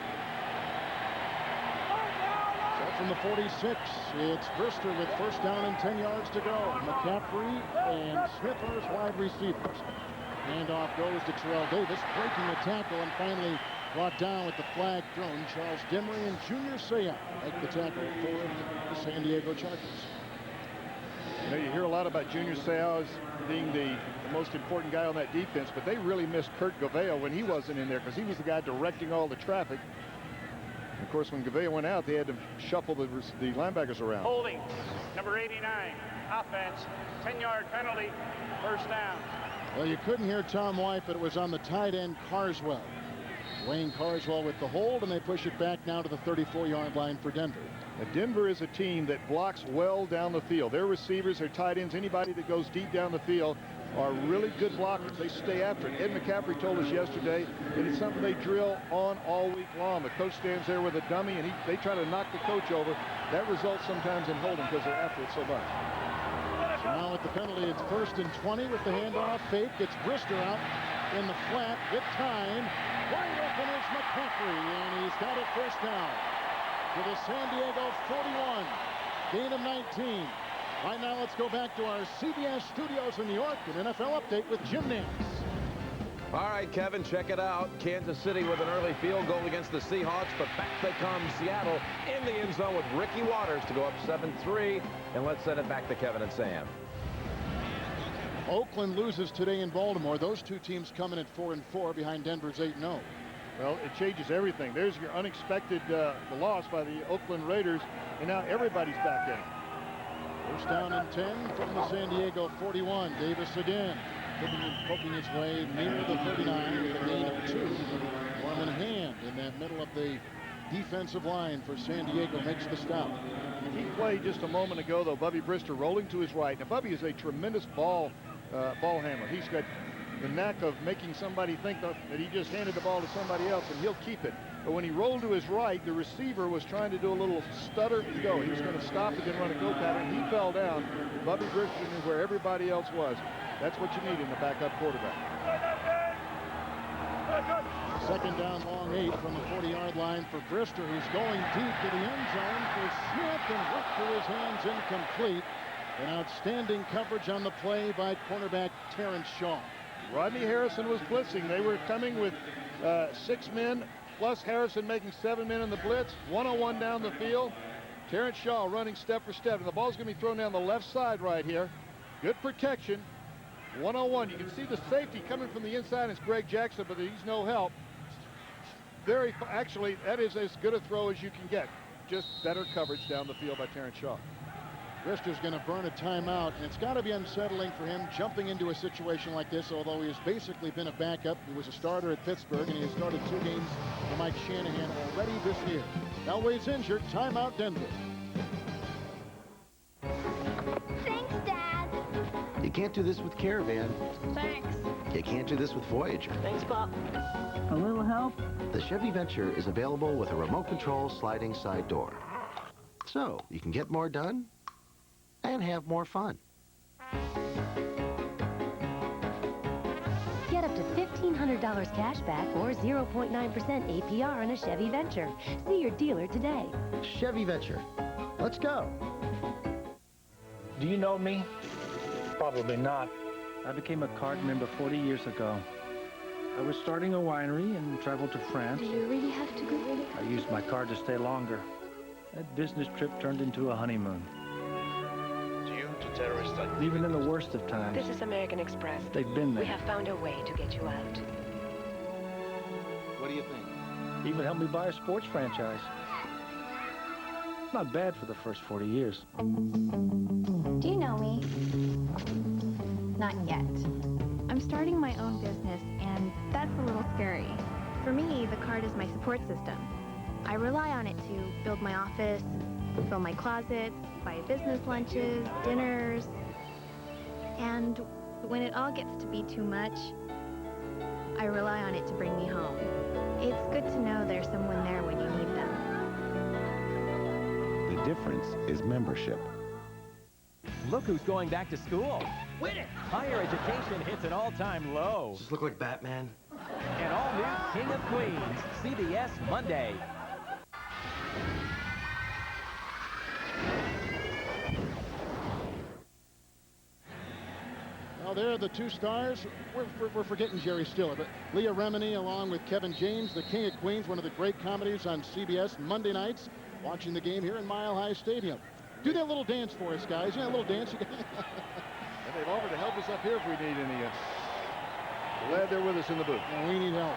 So from the 46, it's Brister with first down and 10 yards to go. McCaffrey and Smith are his wide receivers. Handoff goes to Terrell Davis, breaking the tackle and finally brought down with the flag thrown. Charles Demery and Junior Seau make the tackle for the San Diego Chargers. You know, you hear a lot about Junior Seau as being the most important guy on that defense, but they really missed Kurt Gavea when he wasn't in there, because he was the guy directing all the traffic. And of course, when Gavea went out, they had to shuffle the linebackers around. Holding, number 89, offense, 10-yard penalty, first down. Well, you couldn't hear Tom White, but it was on the tight end Carswell. Wayne Carswell with the hold, and they push it back now to the 34-yard line for Denver. Now, Denver is a team that blocks well down the field. Their receivers, their tight ends, anybody that goes deep down the field are really good blockers. They stay after it. Ed McCaffrey told us yesterday that it's something they drill on all week long. The coach stands there with a dummy, and they try to knock the coach over. That results sometimes in holding because they're after it so much. So now with the penalty, it's 1st and 20 with the handoff fake. It's Brister out in the flat with time. Wide open is McCaffrey, and he's got it first down to the San Diego 41. Gain of 19. Right now, let's go back to our CBS studios in New York. An NFL update with Jim Nance. All right, Kevin, check it out. Kansas City with an early field goal against the Seahawks, but back they come. Seattle in the end zone with Ricky Waters to go up 7-3. And let's send it back to Kevin and Sam. Oakland loses today in Baltimore. Those two teams coming at 4-4 behind Denver's 8-0. Well, it changes everything. There's your unexpected loss by the Oakland Raiders, and now everybody's back in. First down and 10 from the San Diego 41. Davis again, poking his way near the 39 with a gain of 2. Norman Hand in that middle of the defensive line for San Diego makes the stop. He played just a moment ago, though, Bubby Brister rolling to his right. Now, Bubby is a tremendous ball handler. He's got the knack of making somebody think that he just handed the ball to somebody else, and he'll keep it. But when he rolled to his right, the receiver was trying to do a little stutter and go. He was going to stop and then run a go pattern. He fell down. Bubby Brister knew where everybody else was. That's what you need in the backup quarterback. Second down, long 8 from the 40-yard line for Brister. He's going deep to the end zone for Smith, and worked through his hands, incomplete. An outstanding coverage on the play by cornerback Terrence Shaw. Rodney Harrison was blitzing. They were coming with 6 men, plus Harrison making 7 men in the blitz. 1-on-1 down the field. Terrence Shaw running step for step, and the ball's going to be thrown down the left side right here. Good protection. 1-on-1. You can see the safety coming from the inside. It's Greg Jackson, but he's no help. Actually, that is as good a throw as you can get. Just better coverage down the field by Terrence Shaw. Brister's going to burn a timeout, and it's got to be unsettling for him jumping into a situation like this, although he has basically been a backup. He was a starter at Pittsburgh, and he has started 2 games for Mike Shanahan already this year. Elway's injured. Timeout, Denver. Thanks, Dad. You can't do this with Caravan. Thanks. You can't do this with Voyager. Thanks, Pop. A little help? The Chevy Venture is available with a remote control sliding side door. So you can get more done and have more fun. Get up to $1,500 cash back or 0.9% APR on a Chevy Venture. See your dealer today. Chevy Venture. Let's go. Do you know me? Probably not. I became a card member 40 years ago. I was starting a winery and traveled to France. Do you really have to go? I used my card to stay longer. That business trip turned into a honeymoon. Due to terrorist attack. Even in the worst of times. This is American Express. They've been there. We have found a way to get you out. What do you think? Even helped me buy a sports franchise. Not bad for the first 40 years. Do you know me? Not yet. I'm starting my own business, and that's a little scary. For me, the card is my support system. I rely on it to build my office, fill my closet, buy business lunches, dinners. And when it all gets to be too much, I rely on it to bring me home. It's good to know there's someone there when you need them. The difference is membership. Look who's going back to school. Win it! Higher education hits an all-time low. Does this look like Batman? An all-new King of Queens, CBS Monday. Well, there are the two stars. We're forgetting Jerry Stiller, but Leah Remini along with Kevin James, the King of Queens, one of the great comedies on CBS Monday nights, watching the game here in Mile High Stadium. Do that little dance for us, guys. Yeah, a little dance. And they've offered to help us up here if we need any. Glad they're with us in the booth. And we need help.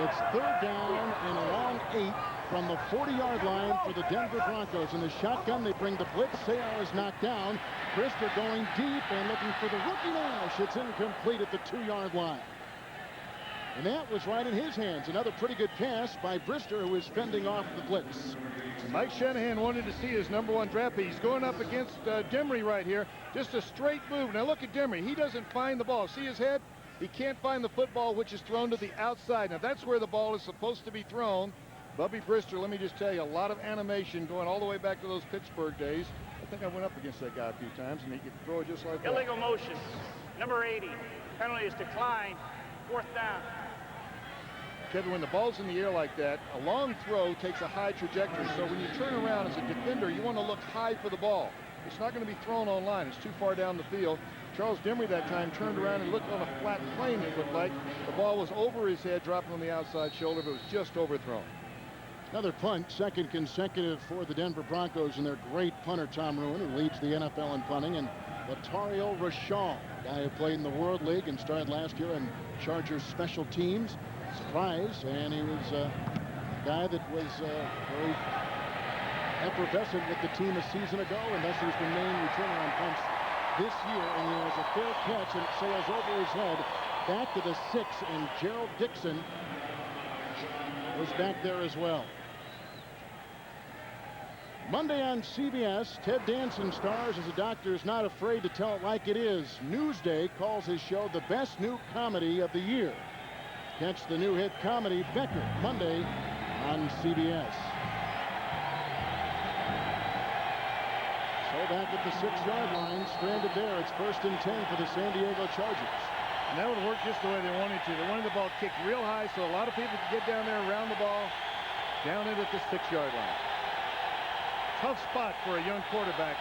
It's third down and a long 8 from the 40-yard line for the Denver Broncos. In the shotgun, they bring the blitz. Sayar is knocked down. Brister going deep and looking for the rookie Nash. It's incomplete at the 2-yard line. And that was right in his hands. Another pretty good pass by Brister, who is fending off the blitz. Mike Shanahan wanted to see his #1 draft pick. He's going up against Demery right here. Just a straight move. Now look at Demery. He doesn't find the ball. See his head? He can't find the football, which is thrown to the outside. Now that's where the ball is supposed to be thrown. Bubby Brister, let me just tell you, a lot of animation going all the way back to those Pittsburgh days. I think I went up against that guy a few times, and he could throw it just like that. Illegal motion. Number 80. Penalty is declined. 4th down. Kevin, when the ball's in the air like that, a long throw takes a high trajectory. So when you turn around as a defender, you want to look high for the ball. It's not going to be thrown on line. It's too far down the field. Charles Demery that time turned around and looked on a flat plane, it looked like. The ball was over his head, dropping on the outside shoulder, but it was just overthrown. Another punt, second consecutive for the Denver Broncos, and their great punter, Tom Ruin, who leads the NFL in punting, and Latario Rashal, guy who played in the World League and started last year in Chargers special teams. Surprise, and he was a guy that was very effervescent with the team a season ago, and thus he's the main returner on punts this year, and he has a fair catch, and it sails over his head back to the 6, and Gerald Dixon was back there as well. Monday on CBS, Ted Danson stars as a doctor is not afraid to tell it like it is. Newsday calls his show the best new comedy of the year. Catch the new hit comedy Becker Monday on CBS. So back at the 6-yard line, stranded there. It's 1st and 10 for the San Diego Chargers. And that would work just the way they wanted to. They wanted the ball kicked real high so a lot of people could get down there around the ball, down in at the 6-yard line. Tough spot for a young quarterback.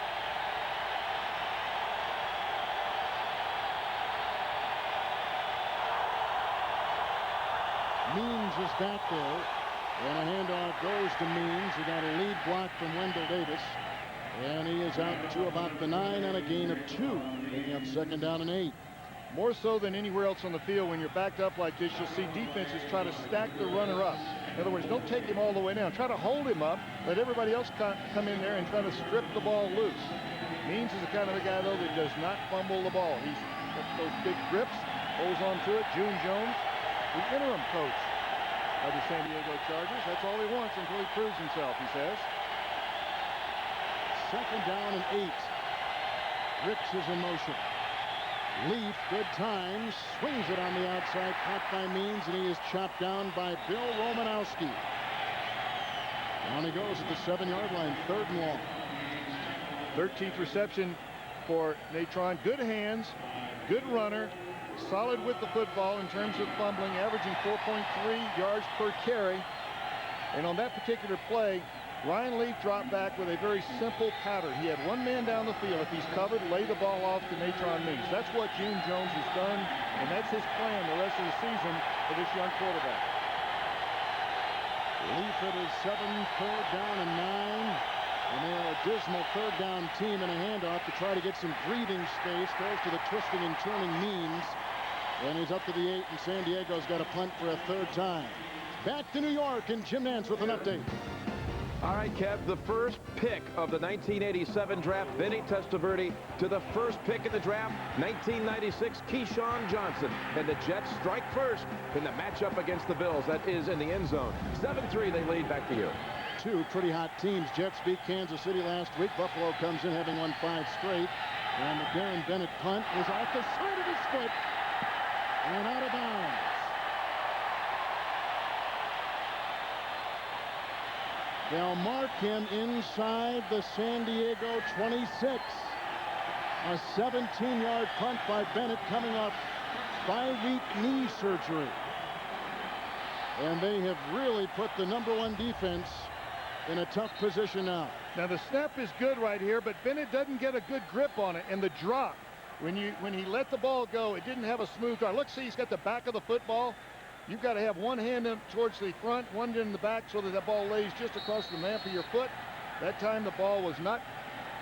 Means is back there. And a handoff goes to Means. He got a lead block from Wendell Davis. And he is out to about the 9 on a gain of 2. Taking up 2nd down and 8. More so than anywhere else on the field, when you're backed up like this, you'll see defenses try to stack the runner up. In other words, don't take him all the way down. Try to hold him up. Let everybody else come in there and try to strip the ball loose. Means is the kind of a guy, though, that does not fumble the ball. He's got those big grips, holds on to it. June Jones, the interim coach of the San Diego Chargers. That's all he wants until he proves himself, he says. 2nd down and 8. Ricks is in motion. Leaf, good time, swings it on the outside, caught by Means, and he is chopped down by Bill Romanowski. On he goes at the 7-yard line, 3rd and long. 13th reception for Natron. Good hands, good runner, solid with the football in terms of fumbling, averaging 4.3 yards per carry. And on that particular play, Ryan Leaf dropped back with a very simple pattern. He had one man down the field. If he's covered, lay the ball off to Natron Means. That's what Gene Jones has done, and that's his plan the rest of the season for this young quarterback. Leaf at his 7, 3rd down and 9. And they're a dismal 3rd down team in a handoff to try to get some breathing space. Goes to the twisting and turning Means. And he's up to the 8, and San Diego's got a punt for a 3rd time. Back to New York, and Jim Nantz with an update. All right, Kev, the first pick of the 1987 draft, Vinny Testaverde, to the first pick in the draft, 1996, Keyshawn Johnson. And the Jets strike first in the matchup against the Bills. That is in the end zone. 7-3, they lead. Back to you. Two pretty hot teams. Jets beat Kansas City last week. Buffalo comes in having won 5 straight. And the Darren Bennett punt is off the side of his foot and out of bounds. They'll mark him inside the San Diego 26. A 17-yard punt by Bennett coming off 5-week knee surgery. And they have really put the #1 defense in a tough position now. Now the snap is good right here, but Bennett doesn't get a good grip on it, and the drop when he let the ball go, it didn't have a smooth drop. Look, see, he's got the back of the football. You've got to have one hand up towards the front, one in the back, so that the ball lays just across the nape of your foot. That time the ball was not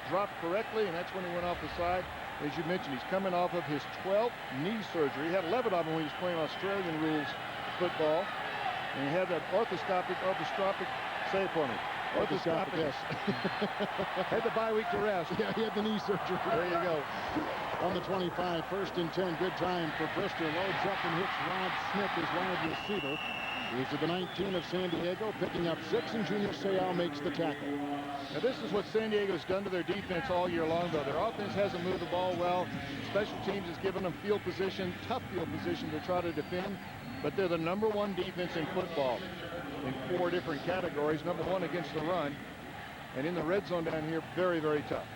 dropped correctly, and that's when he went off the side. As you mentioned, he's coming off of his 12th knee surgery. He had 11 of them when he was playing Australian rules football. And he had that arthroscopic, say it for me. Arthroscopic, yes. Had the bye week to rest. Yeah, he had the knee surgery. There you go. On the 25, 1st and 10, good time for Brister. Loads up and hits Rod Smith, his wide receiver. He's at the 19 of San Diego, picking up 6, and Junior Seau makes the tackle. Now this is what San Diego's done to their defense all year long, though. Their offense hasn't moved the ball well. Special teams has given them field position, tough field position to try to defend. But they're the #1 defense in football in 4 different categories. #1 against the run. And in the red zone down here, very, very tough.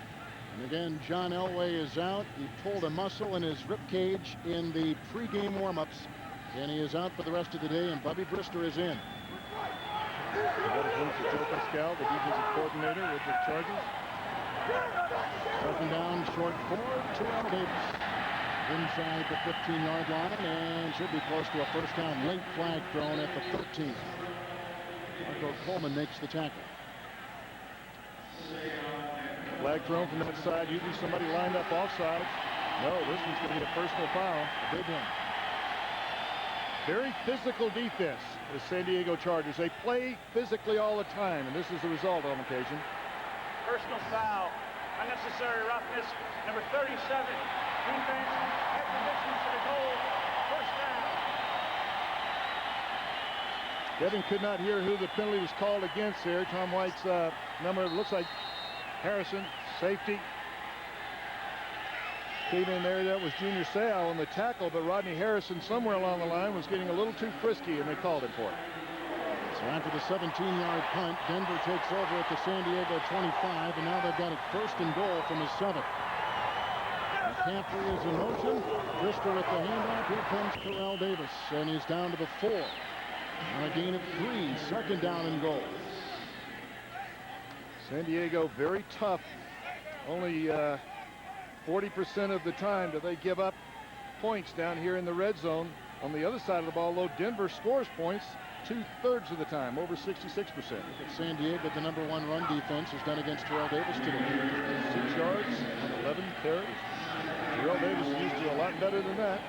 And again, John Elway is out. He pulled a muscle in his rib cage in the pregame warm-ups. And he is out for the rest of the day, and Bubby Brister is in. Joe Pascal, the defensive coordinator with the Chargers. 2nd down, short forward, Terrell Davis. Inside the 15-yard line, and should be close to a 1st down. Late flag thrown at the 13. Marco Coleman makes the tackle. Flag thrown from that side. Usually somebody lined up offside. No, this one's going to be a personal foul. A big one. Very physical defense, the San Diego Chargers. They play physically all the time, and this is the result on occasion. Personal foul. Unnecessary roughness. Number 37. Defense. Exhibition to the goal. 1st down. Kevin could not hear who the penalty was called against there. Tom White's number, looks like Harrison, safety. Came in there, that was Junior Seau on the tackle, but Rodney Harrison somewhere along the line was getting a little too frisky, and they called him for it. So after the 17-yard punt, Denver takes over at the San Diego 25, and now they've got it 1st and goal from his 7. McCaffrey is in motion. Brister with the handoff. Here comes Terrell Davis, and he's down to the 4. On a gain of 3, 2nd down and goal. San Diego very tough. Only 40% of the time do they give up points down here in the red zone. On the other side of the ball, though, Denver scores points 2/3 of the time, over 66%. San Diego, the #1 run defense, has done against Terrell Davis today. 6 yards and 11 carries. Terrell Davis is used to a lot better than that.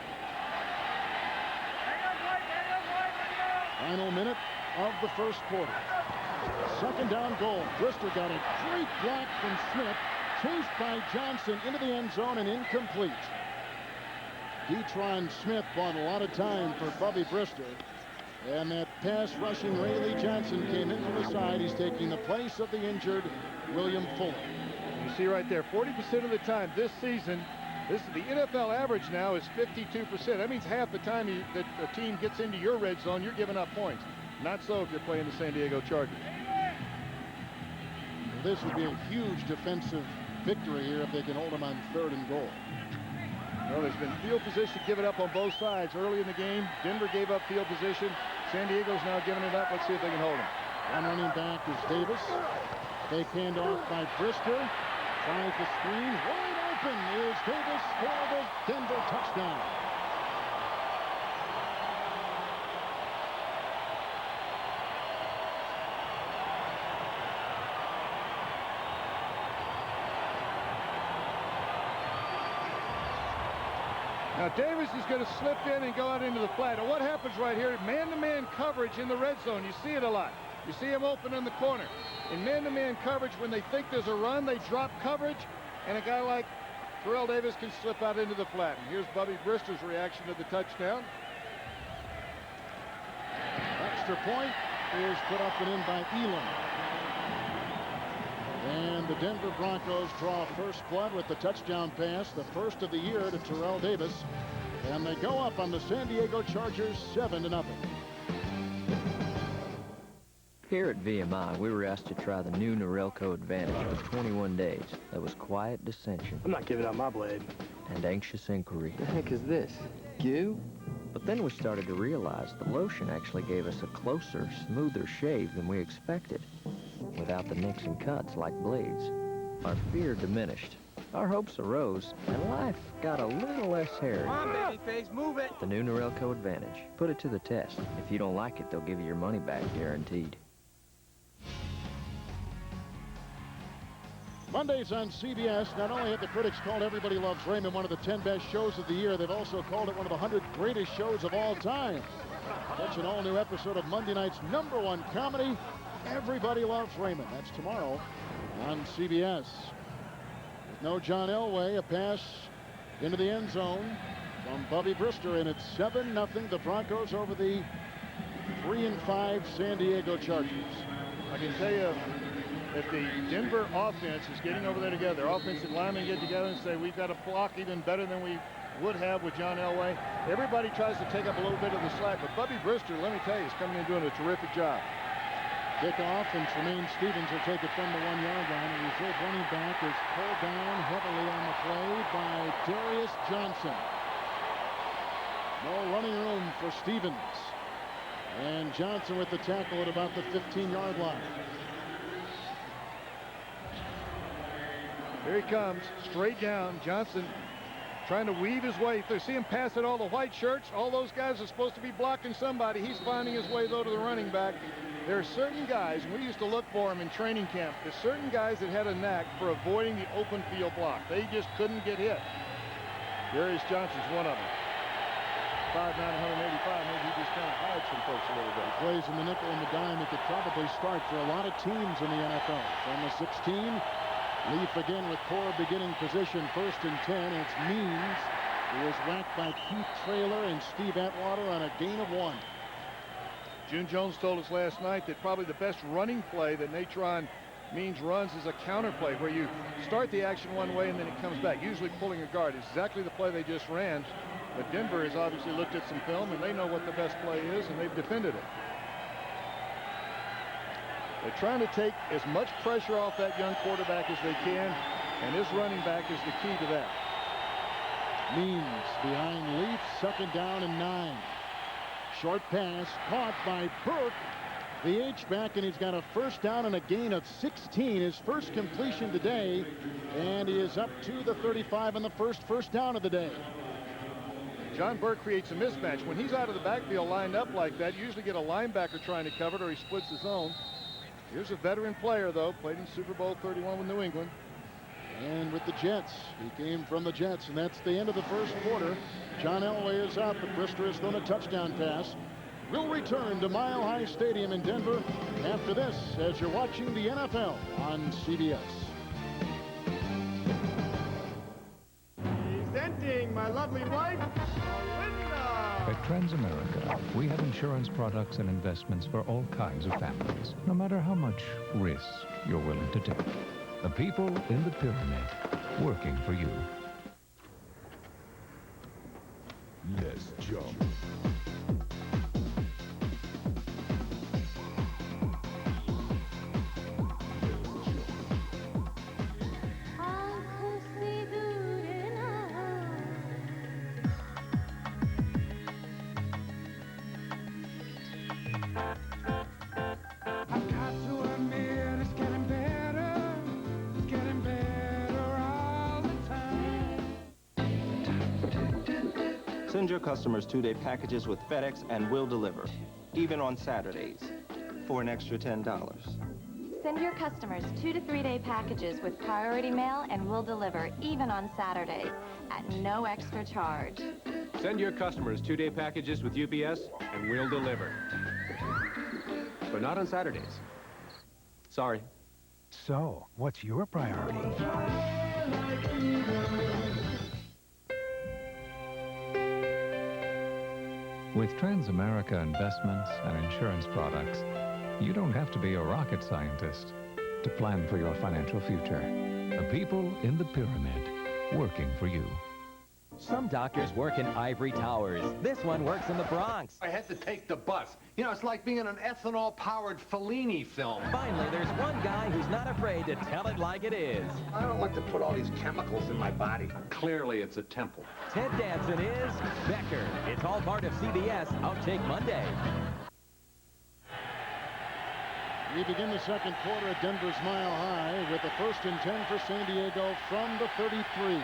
Final minute of the 1st quarter. 2nd down goal. Brister got a great block from Smith. Chased by Johnson into the end zone and incomplete. Detron Smith bought a lot of time for Bubby Brister. And that pass rushing Rayleigh Johnson came in from the side. He's taking the place of the injured William Fuller. You see right there, 40% of the time this season, This is the NFL average now is 52%. That means half the time that a team gets into your red zone, you're giving up points. Not so if you're playing the San Diego Chargers. This would be a huge defensive victory here if they can hold them on 3rd and goal. Well, there's been field position given up on both sides early in the game. Denver gave up field position. San Diego's now giving it up. Let's see if they can hold them. One running back is Davis. Fake handoff by Brister. Tries the screen. Wide open is Davis for the Denver touchdown. Now Davis is going to slip in and go out into the flat. Now what happens right here, man-to-man coverage in the red zone. You see it a lot. You see him open in the corner. In man-to-man coverage, when they think there's a run, they drop coverage, and a guy like Terrell Davis can slip out into the flat. And here's Bubby Brister's reaction to the touchdown. Extra point is put up and in by Elam. And the Denver Broncos draw first blood with the touchdown pass, the first of the year to Terrell Davis. And they go up on the San Diego Chargers 7-0. Here at VMI, we were asked to try the new Norelco Advantage for 21 days. There was quiet dissension. I'm not giving up my blade. And anxious inquiry. The heck is this? Goo? But then we started to realize the lotion actually gave us a closer, smoother shave than we expected, without the nicks and cuts like blades. Our fear diminished. Our hopes arose, and life got a little less hairy. Come on, babyface, move it! The new Norelco Advantage. Put it to the test. If you don't like it, they'll give you your money back, guaranteed. Mondays on CBS, not only have the critics called Everybody Loves Raymond one of the 10 best shows of the year, they've also called it one of the 100 greatest shows of all time. Catch an all-new episode of Monday night's #1 comedy, Everybody Loves Raymond. That's tomorrow on CBS. With no John Elway, a pass into the end zone from Bubby Brister, and it's 7-0 the Broncos over the 3-5 San Diego Chargers. I can tell you, if the Denver offense is getting over there together, their offensive linemen get together and say, we've got to block even better than we would have with John Elway. Everybody tries to take up a little bit of the slack, but Bubby Brister, let me tell you, is coming in doing a terrific job. Kickoff, and Tremaine Stevens will take it from the 1-yard line. And reserve running back is pulled down heavily on the play by Darius Johnson. No running room for Stevens. And Johnson with the tackle at about the 15-yard line. Here he comes, straight down. Johnson trying to weave his way through. See him pass it all the white shirts. All those guys are supposed to be blocking somebody. He's finding his way, though, to the running back. There are certain guys, and we used to look for them in training camp, there's certain guys that had a knack for avoiding the open field block. They just couldn't get hit. Darius Johnson's one of them. 5'9", 185, maybe he just kind of hides from folks a little bit. He plays in the nickel and the dime. He could probably start for a lot of teams in the NFL. From the 16, Leaf again with poor beginning position, 1st and 10. And it's Means who was whacked by Keith Traylor and Steve Atwater on a gain of 1. June Jones told us last night that probably the best running play that Natron Means runs is a counter play where you start the action one way and then it comes back, usually pulling a guard. It's exactly the play they just ran. But Denver has obviously looked at some film and they know what the best play is and they've defended it. They're trying to take as much pressure off that young quarterback as they can, and his running back is the key to that. Means behind Leaf, 2nd down and 9. Short pass caught by Burke, the H-back, and he's got a 1st down and a gain of 16. His first completion today, and he is up to the 35 on the first down of the day. John Burke creates a mismatch. When he's out of the backfield lined up like that, you usually get a linebacker trying to cover it or he splits his own. Here's a veteran player, though, played in Super Bowl 31 with New England. And with the Jets, he came from the Jets, and that's the end of the first quarter. John Elway is out, but Brister has thrown a touchdown pass. We'll return to Mile High Stadium in Denver after this as you're watching the NFL on CBS. Presenting my lovely wife, Linda. At Transamerica, we have insurance products and investments for all kinds of families, no matter how much risk you're willing to take. The people in the pyramid working for you. show. Send your customers 2-day packages with FedEx and we'll deliver, even on Saturdays, for an extra $10. Send your customers 2 to 3 day packages with priority mail and we'll deliver, even on Saturdays, at no extra charge. Send your customers 2-day packages with UPS and we'll deliver. But not on Saturdays. Sorry. So, what's your priority? With Transamerica Investments and Insurance Products, you don't have to be a rocket scientist to plan for your financial future. The people in the pyramid working for you. Some doctors work in ivory towers. This one works in the Bronx. I had to take the bus. You know, it's like being in an ethanol-powered Fellini film. Finally, there's one guy who's not afraid to tell it like it is. I don't like to put all these chemicals in my body. Clearly, it's a temple. Ted Danson is Becker. It's all part of CBS Outtake Monday. We begin the second quarter at Denver's Mile High with the 1st and 10 for San Diego from the 33.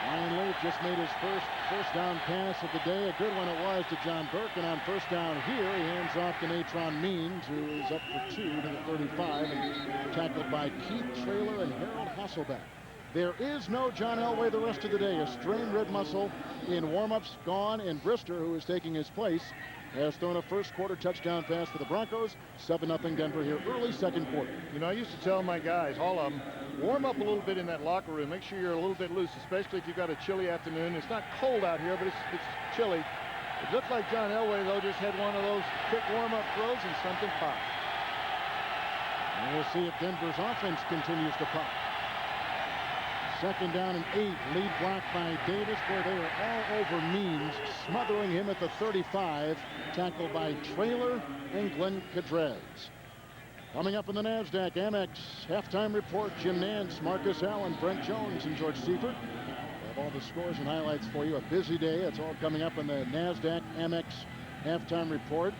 Ryan Leaf just made his first down pass of the day. A good one it was to John Burke. And on first down here, he hands off to Natron Means, who is up for 2 to the 35 and tackled by Keith Traylor and Harold Hasselbeck. There is no John Elway the rest of the day. A strained rib muscle in warm-ups gone, and Brister, who is taking his place, has thrown a first quarter touchdown pass for the Broncos. 7-0 Denver here early second quarter. You know, I used to tell my guys, all of them, warm up a little bit in that locker room. Make sure you're a little bit loose, especially if you've got a chilly afternoon. It's not cold out here, but it's chilly. It looks like John Elway, though, just had one of those quick warm-up throws and something popped. And we'll see if Denver's offense continues to pop. 2nd down and 8. Lead block by Davis, where they are all over Means, smothering him at the 35. Tackled by Traylor and Glenn Cadrez. Coming up in the NASDAQ Amex halftime report, Jim Nantz, Marcus Allen, Brent Jones, and George Seifert. We have all the scores and highlights for you. A busy day. It's all coming up in the NASDAQ Amex halftime report.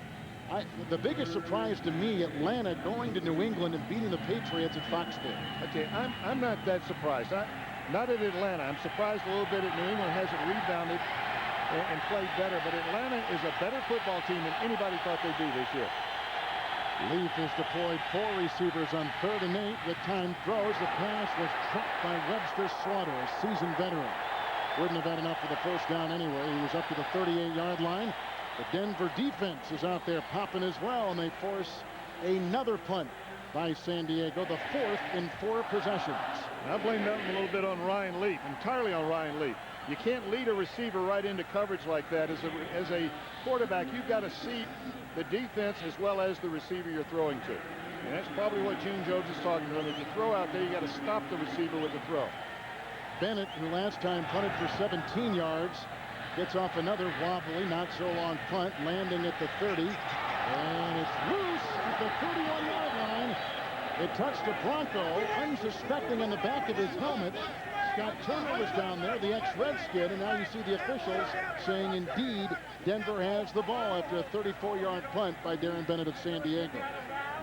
The biggest surprise to me, Atlanta going to New England and beating the Patriots at Foxborough. Okay, I'm not that surprised. Not at Atlanta. I'm surprised a little bit that New England hasn't rebounded and played better. But Atlanta is a better football team than anybody thought they'd be this year. Leaf has deployed 4 receivers on 3rd and 8 with time throws. The pass was trapped by Webster Slaughter, a seasoned veteran. Wouldn't have had enough for the first down anyway. He was up to the 38-yard line. The Denver defense is out there popping as well, and they force another punt by San Diego, the 4th in 4 possessions. I blame that a little bit on Ryan Leaf, entirely on Ryan Leaf. You can't lead a receiver right into coverage like that. As a quarterback, you've got to see the defense as well as the receiver you're throwing to. And that's probably what Gene Jones is talking about. If you throw out there, you got to stop the receiver with the throw. Bennett, who last time punted for 17 yards, gets off another wobbly, not so long punt, landing at the 30. And it's loose at the 31-yard line. It touched a Bronco, unsuspecting in the back of his helmet. Scott Turner was down there, the ex-Redskin, and now you see the officials saying, indeed, Denver has the ball after a 34-yard punt by Darren Bennett of San Diego.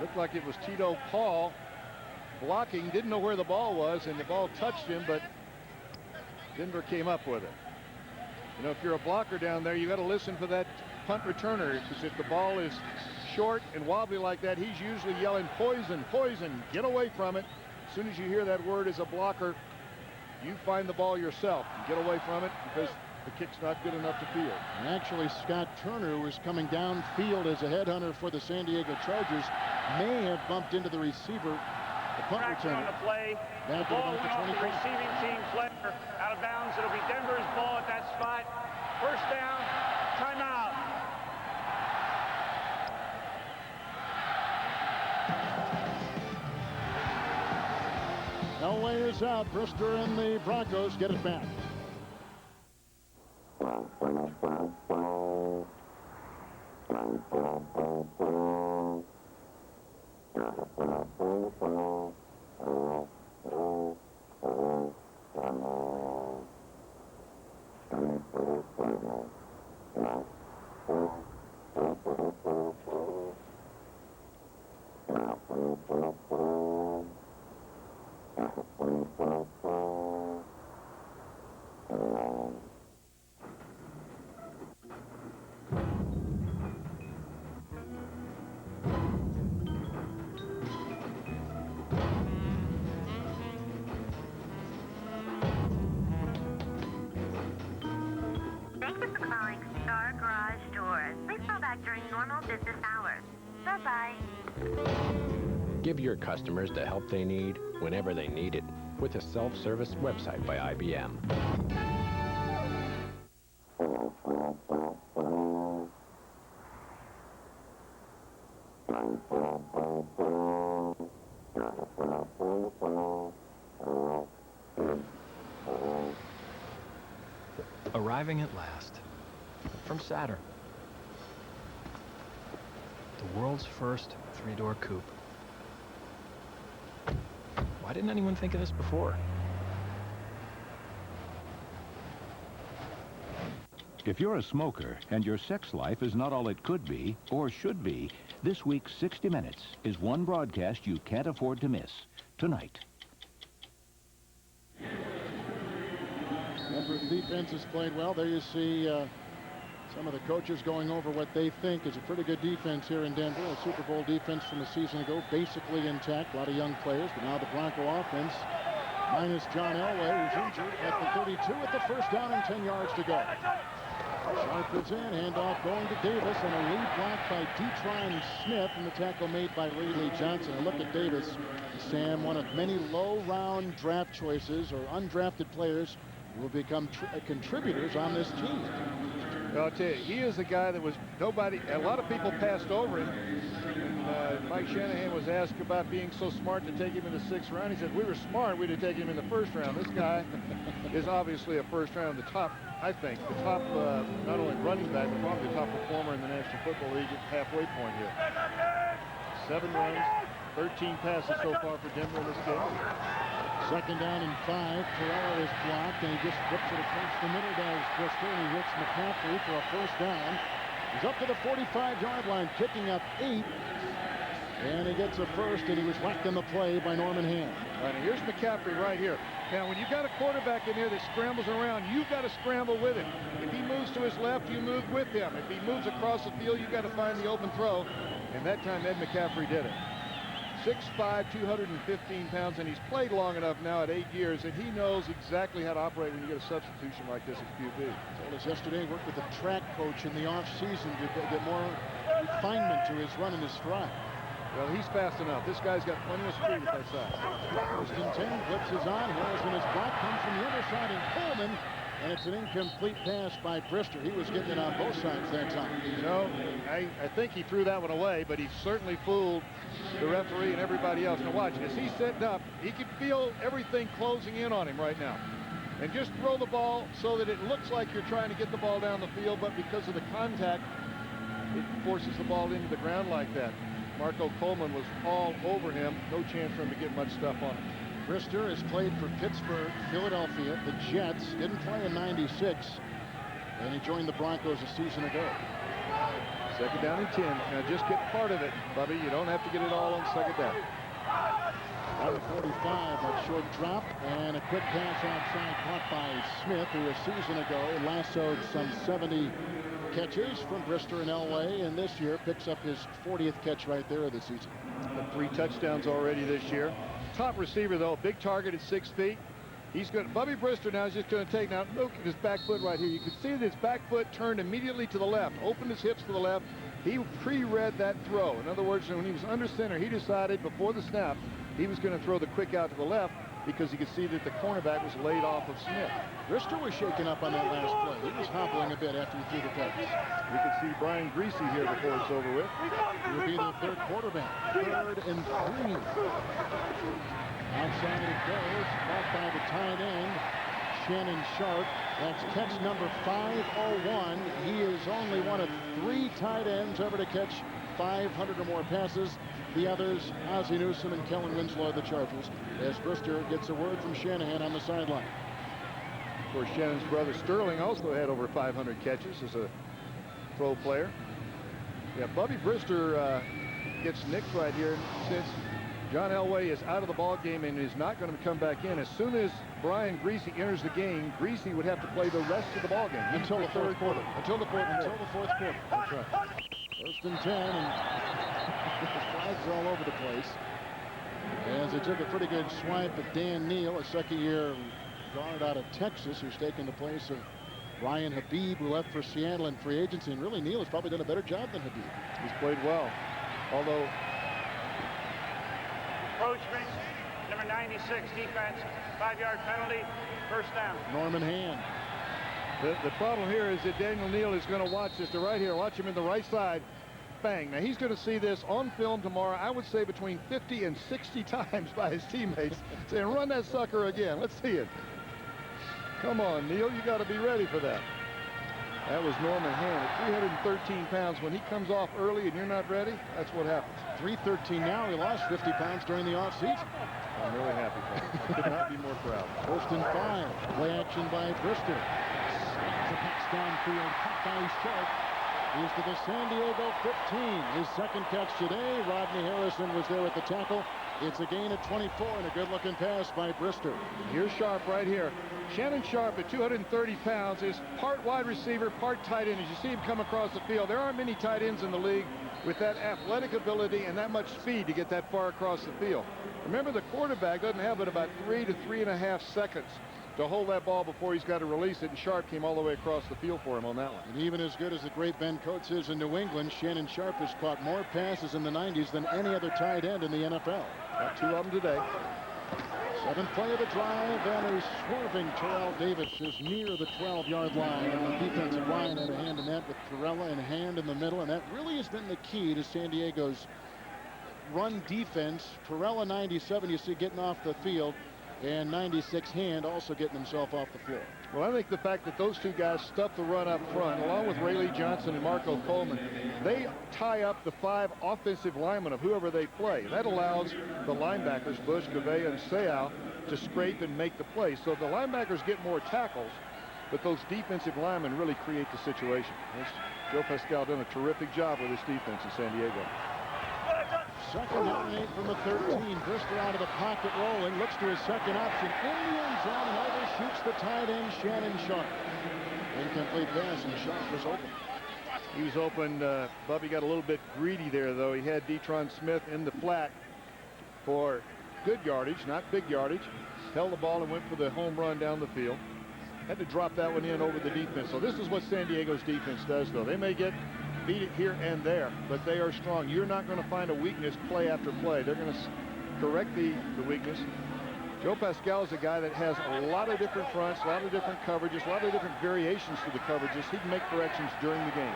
Looked like it was Tito Paul blocking, didn't know where the ball was, and the ball touched him, but Denver came up with it. You know, if you're a blocker down there, you got to listen for that punt returner, because if the ball is short and wobbly like that, he's usually yelling, poison, poison, get away from it. As soon as you hear that word as a blocker, you find the ball yourself and get away from it, because the kick's not good enough to field. And actually, Scott Turner, who was coming downfield as a headhunter for the San Diego Chargers, may have bumped into the receiver, the punt returner. On the play. The ball went off the receiving team player out of bounds. It'll be Denver's ball at that spot. First down, timeout. Elway is out. Brister and the Broncos get it back. hours. Bye-bye. Give your customers the help they need whenever they need it with a self-service website by IBM. Arriving at last. From Saturn. The world's first three-door coupe. Why didn't anyone think of this before? If you're a smoker and your sex life is not all it could be or should be, this week's 60 Minutes is one broadcast you can't afford to miss. Tonight. Denver's defense has played well. There you see some of the coaches going over what they think is a pretty good defense here in Denver. A Super Bowl defense from a season ago, basically intact. A lot of young players, but now the Bronco offense, minus John Elway, who's injured at the 32 with the first down and 10 yards to go. Sharp is in, handoff going to Davis, and a lead block by Detron Smith, and the tackle made by Lee Johnson. And look at Davis, Sam, one of many low-round draft choices or undrafted players who will become contributors on this team. Well, I'll tell you, he is a guy that was a lot of people passed over him. And Mike Shanahan was asked about being so smart to take him in the 6th round. He said, we were smart, we'd have taken him in the 1st round. This guy is obviously a 1st round, the top, I think, the top, not only running back, but probably the top performer in the National Football League at halfway point here. 7 runs, 13 passes so far for Denver in this game. 2nd down and 5. Terrell is blocked, and he just flips it across the middle, does Brister, and he hits McCaffrey for a 1st down. He's up to the 45-yard line, picking up 8. And he gets a 1st, and he was whacked in the play by Norman Hand. Right, and here's McCaffrey right here. Now, when you've got a quarterback in here that scrambles around, you've got to scramble with him. If he moves to his left, you move with him. If he moves across the field, you've got to find the open throw. And that time, Ed McCaffrey did it. 6'5", 215 pounds, and he's played long enough now at 8 years, and he knows exactly how to operate when you get a substitution like this at QB. Told us yesterday, worked with a track coach in the off-season to get more refinement to his run and his stride. Well, he's fast enough. This guy's got plenty of speed at that side. 1st and 10, blitz is on. Harrison is blocked, comes from the other side, and Coleman, and it's an incomplete pass by Brister. He was getting it on both sides that time. You know, I think he threw that one away, but he certainly fooled the referee and everybody else. Now watch, as he's setting up, he can feel everything closing in on him right now. And just throw the ball so that it looks like you're trying to get the ball down the field, but because of the contact, it forces the ball into the ground like that. Marco Coleman was all over him. No chance for him to get much stuff on him. Brister has played for Pittsburgh, Philadelphia, the Jets. Didn't play in '96, and he joined the Broncos a season ago. 2nd down and 10. Now just get part of it, Bubby. You don't have to get it all on 2nd down. 145, that short drop, and a quick pass outside caught by Smith, who a season ago lassoed some 70 catches from Brister and Elway, and this year picks up his 40th catch right there of the season. 3 touchdowns already this year. Top receiver, though, big target at 6 feet. He's going. Bubby Brister now is just going to take. Now look at his back foot right here. You can see that his back foot turned immediately to the left, opened his hips to the left. He pre-read that throw. In other words, when he was under center, he decided before the snap he was going to throw the quick out to the left because he could see that the cornerback was laid off of Smith. Brister was shaken up on that last play. He was hobbling a bit after he threw the pass. We can see Brian Greasy here before it's over with. He'll be the 3rd quarterback. 3rd and 3. Outside it goes, caught by the tight end, Shannon Sharp. That's catch number 501. He is only one of 3 tight ends ever to catch 500 or more passes. The others, Ozzie Newsome and Kellen Winslow of the Chargers, as Brister gets a word from Shanahan on the sideline. Of course, Shannon's brother Sterling also had over 500 catches as a pro player. Yeah, Bubby Brister gets nicked right here since John Elway is out of the ball game and is not going to come back in. As soon as Brian Greasy enters the game, Greasy would have to play the rest of the ball game until the 4th quarter. Until the 4th quarter. That's right. 1st and 10, and the flags are all over the place. As they took a pretty good swipe at Dan Neal, a 2nd-year guard out of Texas, who's taken the place of Ryan Habib, who left for Seattle in free agency. And really, Neal has probably done a better job than Habib. He's played well, although... Approachment, number 96, defense, 5-yard penalty, first down. Norman Hand. The problem here is that Daniel Neal is going to watch this. To right here, watch him in the right side. Bang. Now, he's going to see this on film tomorrow, I would say between 50 and 60 times by his teammates, saying, run that sucker again. Let's see it. Come on, Neal, you got to be ready for that. That was Norman Hand at 313 pounds. When he comes off early and you're not ready, that's what happens. 313 now. He lost 50 pounds during the offseason. I'm really happy for him. I could not be more proud. 1st and 5. Play action by Brister. Slams a pass downfield. Caught by Sharp. He's to the San Diego 15. His second catch today. Rodney Harrison was there at the tackle. It's a gain of 24 and a good-looking pass by Brister. Here's Sharp right here. Shannon Sharp at 230 pounds is part wide receiver, part tight end. As you see him come across the field, there aren't many tight ends in the league with that athletic ability and that much speed to get that far across the field. Remember, the quarterback doesn't have but about 3 to 3.5 seconds to hold that ball before he's got to release it, and Sharp came all the way across the field for him on that one. And even as good as the great Ben Coates is in New England, Shannon Sharp has caught more passes in the 90s than any other tight end in the NFL. Got 2 of them today. 7th play of the drive, and a swerving Terrell Davis is near the 12-yard line. And the defensive line had a hand in that with Torella and Hand in the middle, and that really has been the key to San Diego's run defense. Torella, 97, you see getting off the field, and 96 Hand also getting himself off the floor. Well, I think the fact that those 2 guys stuff the run up front, along with Rayleigh Johnson and Marco Coleman, they tie up the 5 offensive linemen of whoever they play. That allows the linebackers, Bush, Gavea, and Seau, to scrape and make the play. So the linebackers get more tackles, but those defensive linemen really create the situation. Joe Pascal done a terrific job with this defense in San Diego. 2nd down and 8 from the 13. Brister out of the pocket rolling, looks to his second option in the end zone and overshoots the tight end Shannon Sharp. Incomplete pass, and Sharp was open. He was open. Bubby got a little bit greedy there, though. He had Detron Smith in the flat for good yardage, not big yardage. Held the ball and went for the home run down the field. Had to drop that one in over the defense. So this is what San Diego's defense does, though. They may get beat it here and there, but they are strong. You're not going to find a weakness play after play. They're going to correct the weakness. Joe Pascal is a guy that has a lot of different fronts, a lot of different coverages, a lot of different variations to the coverages. He can make corrections during the game.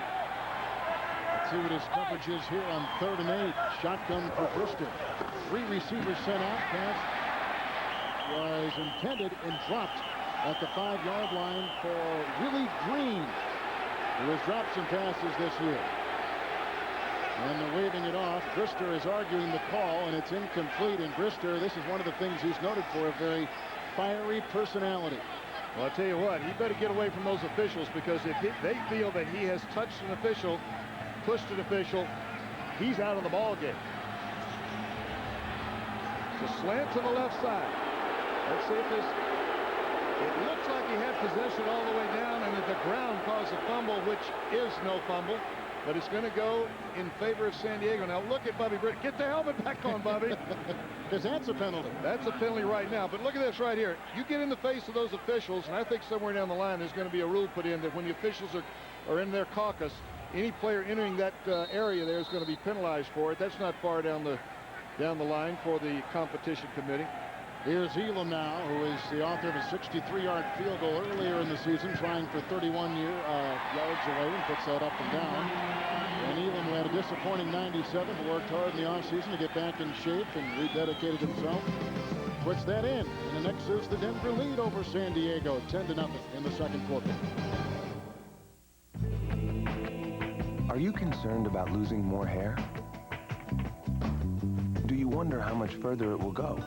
Let's see what his coverage is here on 3rd and 8. Shotgun for Brister. 3 receivers sent out. Pass was intended and dropped at the 5-yard line for Willie Green, who has dropped some passes this year. And they're waving it off. Brister is arguing the call, and it's incomplete. And Brister, this is one of the things he's noted for, a very fiery personality. Well, I'll tell you what, he better get away from those officials, because if they feel that he has touched an official, pushed an official, he's out of the ball game. It's a slant to the left side. Let's see if this... It looks like he had possession all the way down, and that the ground caused a fumble, which is no fumble. But it's going to go in favor of San Diego. Now look at Bubby Britt. Get the helmet back on, Bubby. Because that's a penalty. That's a penalty right now. But look at this right here. You get in the face of those officials, and I think somewhere down the line there's going to be a rule put in that when the officials are in their caucus, any player entering that area there is going to be penalized for it. That's not far down the line for the competition committee. Here's Elam now, who is the author of a 63-yard field goal earlier in the season, trying for 31 yards away, and puts that up and down. And Elam, who had a disappointing 97, but worked hard in the offseason to get back in shape and rededicated himself, puts that in. And the next is the Denver lead over San Diego, 10-0 in the second quarter. Are you concerned about losing more hair? Do you wonder how much further it will go?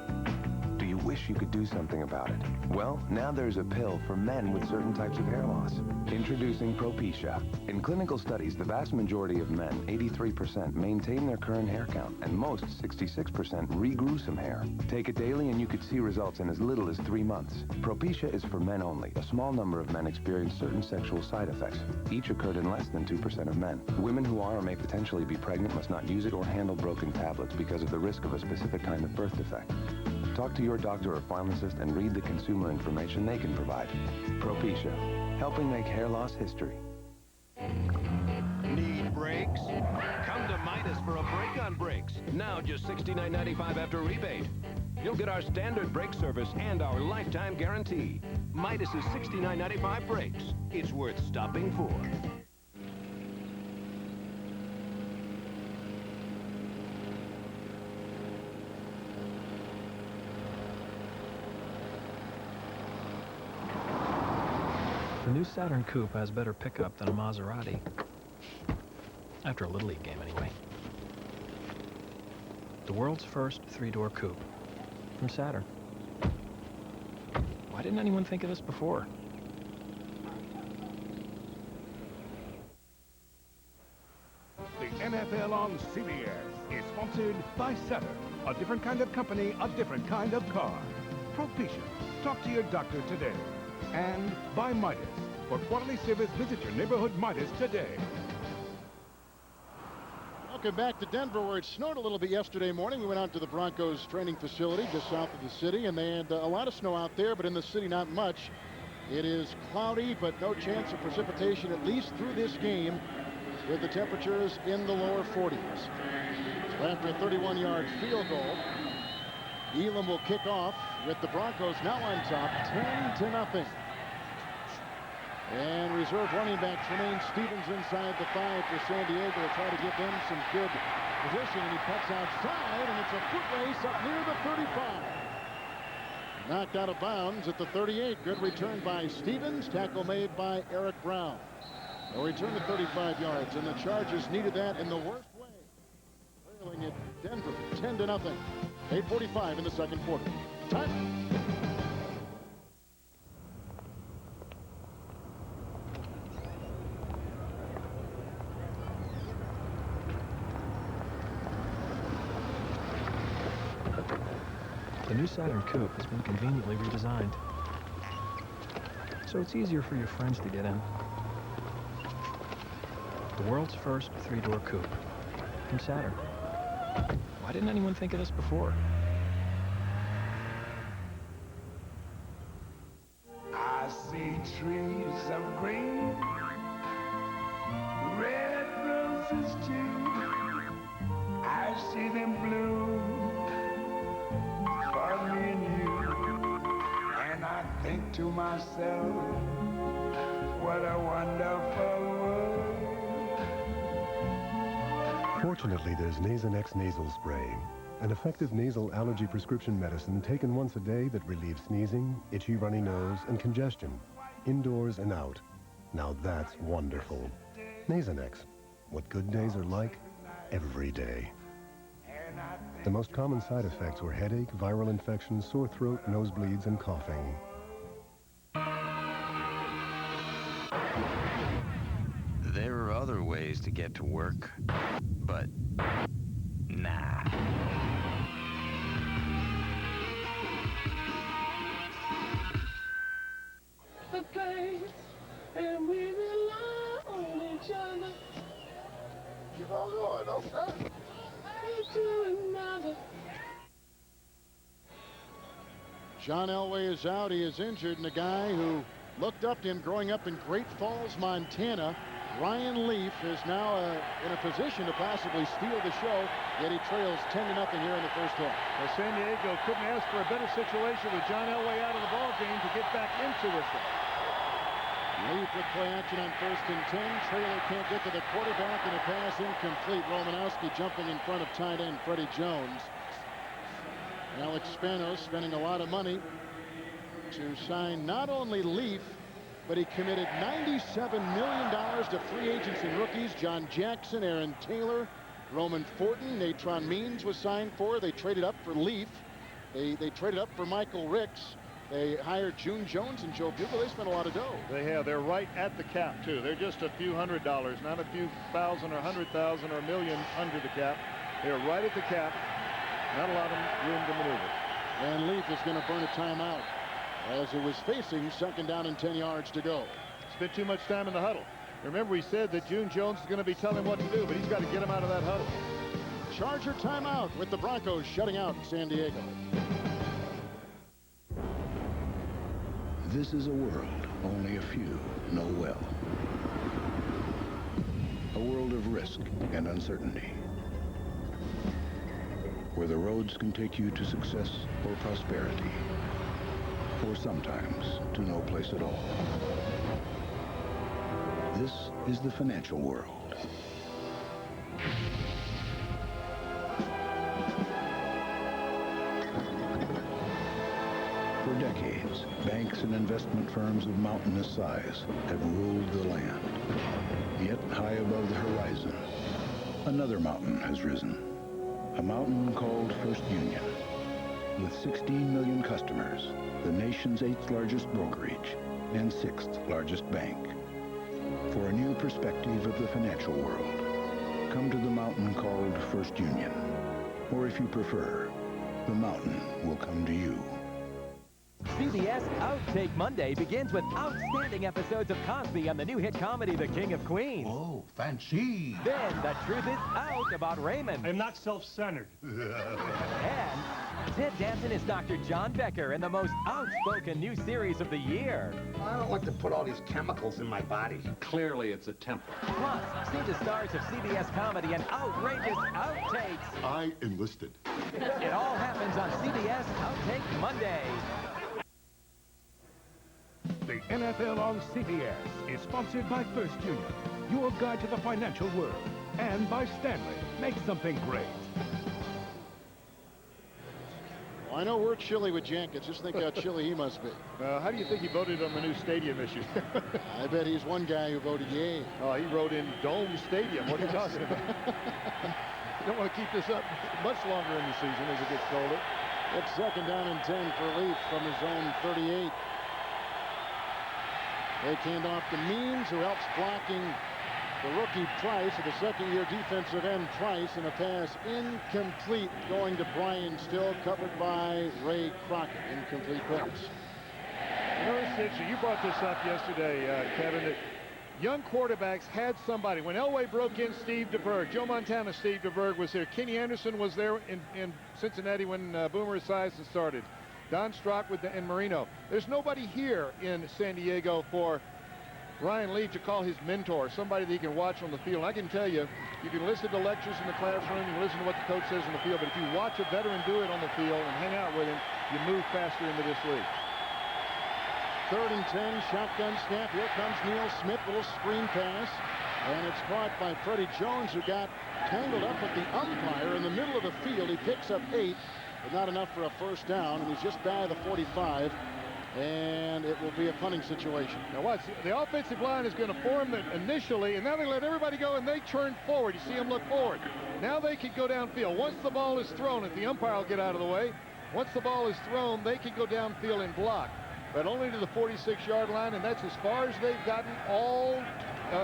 Do you wish you could do something about it? Well, now there's a pill for men with certain types of hair loss. Introducing Propecia. In clinical studies, the vast majority of men, 83%, maintain their current hair count, and most, 66%, regrew some hair. Take it daily and you could see results in as little as 3 months. Propecia is for men only. A small number of men experience certain sexual side effects. Each occurred in less than 2% of men. Women who are or may potentially be pregnant must not use it or handle broken tablets because of the risk of a specific kind of birth defect. Talk to your doctor or pharmacist and read the consumer information they can provide. Propecia, helping make hair loss history. Need brakes? Come to Midas for a break on brakes. Now just $69.95 after rebate. You'll get our standard brake service and our lifetime guarantee. Midas is $69.95 brakes. It's worth stopping for. The new Saturn Coupe has better pickup than a Maserati. After a Little League game, anyway. The world's first three-door coupe. From Saturn. Why didn't anyone think of this before? The NFL on CBS is sponsored by Saturn. A different kind of company, a different kind of car. Propecia. Talk to your doctor today. And by Midas. For quality service, visit your neighborhood Midas today. Welcome back to Denver, where it snowed a little bit yesterday morning. We went out to the Broncos training facility just south of the city, and they had a lot of snow out there, but in the city not much. It is cloudy, but no chance of precipitation, at least through this game, with the temperatures in the lower 40s. So after a 31-yard field goal, Elam will kick off with the Broncos now on top, 10-0. And reserve running back Tremaine Stevens inside the 5 for San Diego to try to give them some good position. And he cuts outside, and it's a foot race up near the 35. Knocked out of bounds at the 38. Good return by Stevens. Tackle made by Eric Brown. A return to 35 yards, and the Chargers needed that in the worst way. Trailing at Denver, 10-0. 8:45 in the second quarter. Time. The new Saturn Coupe has been conveniently redesigned, so it's easier for your friends to get in. The world's first three-door coupe from Saturn. Why didn't anyone think of this before? I see trees of green, red roses too. I see them bloom for me and you. And I think to myself, what a wonderful world. Fortunately, there's Nasonex nasal spray, an effective nasal allergy prescription medicine taken once a day that relieves sneezing, itchy runny nose, and congestion, indoors and out. Now that's wonderful. Nasonex, what good days are like every day. The most common side effects were headache, viral infections, sore throat, nosebleeds, and coughing. There are other ways to get to work, but nah. The place, and we rely on each other. Keep on going, okay? John Elway is out. He is injured, and the guy who looked up to him growing up in Great Falls, Montana, Ryan Leaf, is now in a position to possibly steal the show, yet he trails 10-0 here in the first half. Well, San Diego couldn't ask for a better situation with John Elway out of the ball game to get back into this one. Leaf with play action on 1st and 10. Traylor can't get to the quarterback, and a pass incomplete. Romanowski jumping in front of tight end Freddie Jones. Alex Spanos spending a lot of money to sign not only Leaf, but he committed $97 million to free agents and rookies. John Jackson, Aaron Taylor, Roman Fortin, Natron Means was signed for. They traded up for Leaf. They traded up for Michael Ricks. They hired June Jones and Joe Bugle. They spent a lot of dough. They have. They're right at the cap, too. They're just a few $100, not a few thousand or 100,000 or a million under the cap. They're right at the cap. Not a lot of room to maneuver. And Leaf is going to burn a timeout as it was facing 2nd down and 10 yards to go. Spent too much time in the huddle. Remember, we said that June Jones is going to be telling him what to do, but he's got to get him out of that huddle. Charger timeout with the Broncos shutting out San Diego. This is a world only a few know well. A world of risk and uncertainty, where the roads can take you to success or prosperity, or sometimes to no place at all. This is the financial world. For decades, banks and investment firms of mountainous size have ruled the land. Yet high above the horizon, another mountain has risen. A mountain called First Union. With 16 million customers, the nation's 8th largest brokerage and 6th largest bank. For a new perspective of the financial world, come to the mountain called First Union. Or if you prefer, the mountain will come to you. CBS Outtake Monday begins with outstanding episodes of Cosby on the new hit comedy The King of Queens. Oh, fancy. Then the truth is out about Raymond. I'm not self-centered. And Ted Danson is Dr. John Becker in the most outspoken new series of the year. I don't like to put all these chemicals in my body. Clearly, it's a temper. Plus, see the stars of CBS comedy and outrageous outtakes. I enlisted. It all happens on CBS Outtake Monday. The NFL on CBS is sponsored by First Union, your guide to the financial world, and by Stanley. Make something great. Well, I know we're chilly with Jenkins. Just think how chilly he must be. How do you think he voted on the new stadium issue? I bet he's one guy who voted yay. Oh, he wrote in Dome Stadium. What are you talking about? You don't want to keep this up much longer in the season as it gets colder. It's 2nd down and 10 for Leaf from his own 38. Fake handoff to Means, who helps blocking the rookie Price, or the second-year defensive end Price, and a pass incomplete going to Brian Still, covered by Ray Crockett. Incomplete pass. You know, it's interesting. You brought this up yesterday, Kevin, that young quarterbacks had somebody. When Elway broke in, Steve DeBerg. Joe Montana, Steve DeBerg was there. Kenny Anderson was there in Cincinnati when Boomer Esiason started. Don Strock and Marino. There's nobody here in San Diego for Ryan Leaf to call his mentor, somebody that he can watch on the field. I can tell you, you can listen to lectures in the classroom, you can listen to what the coach says on the field, but if you watch a veteran do it on the field and hang out with him, you move faster into this league. 3rd and 10, shotgun snap. Here comes Neil Smith, little screen pass. And it's caught by Freddie Jones, who got tangled up with the umpire in the middle of the field. He picks up 8. But not enough for a first down, and he's just by the 45, and it will be a punting situation. Now watch, the offensive line is going to form it initially, and now they let everybody go, and they turn forward. You see them look forward. Now they can go downfield. Once the ball is thrown, if the umpire will get out of the way, once the ball is thrown, they can go downfield and block, but only to the 46-yard line, and that's as far as they've gotten all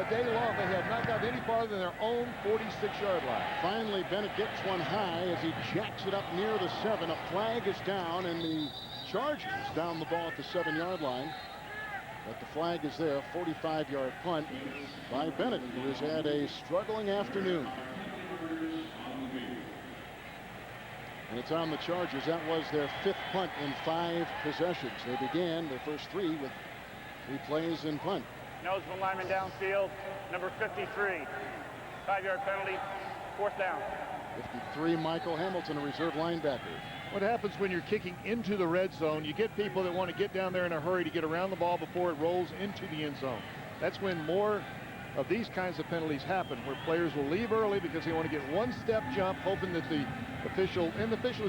day long. They have not gotten any farther than their own 46-yard line. Finally, Bennett gets one high as he jacks it up near the 7. A flag is down, and the Chargers down the ball at the 7-yard line. But the flag is there. 45-yard punt by Bennett, who has had a struggling afternoon. And it's on the Chargers. That was their 5th punt in 5 possessions. They began their first 3 with 3 plays in punt. Nose lineman downfield, number 53. 5-yard penalty, 4th down. 53, Michael Hamilton, a reserve linebacker. What happens when you're kicking into the red zone, you get people that want to get down there in a hurry to get around the ball before it rolls into the end zone. That's when more of these kinds of penalties happen, where players will leave early because they want to get 1-step jump, hoping that the officials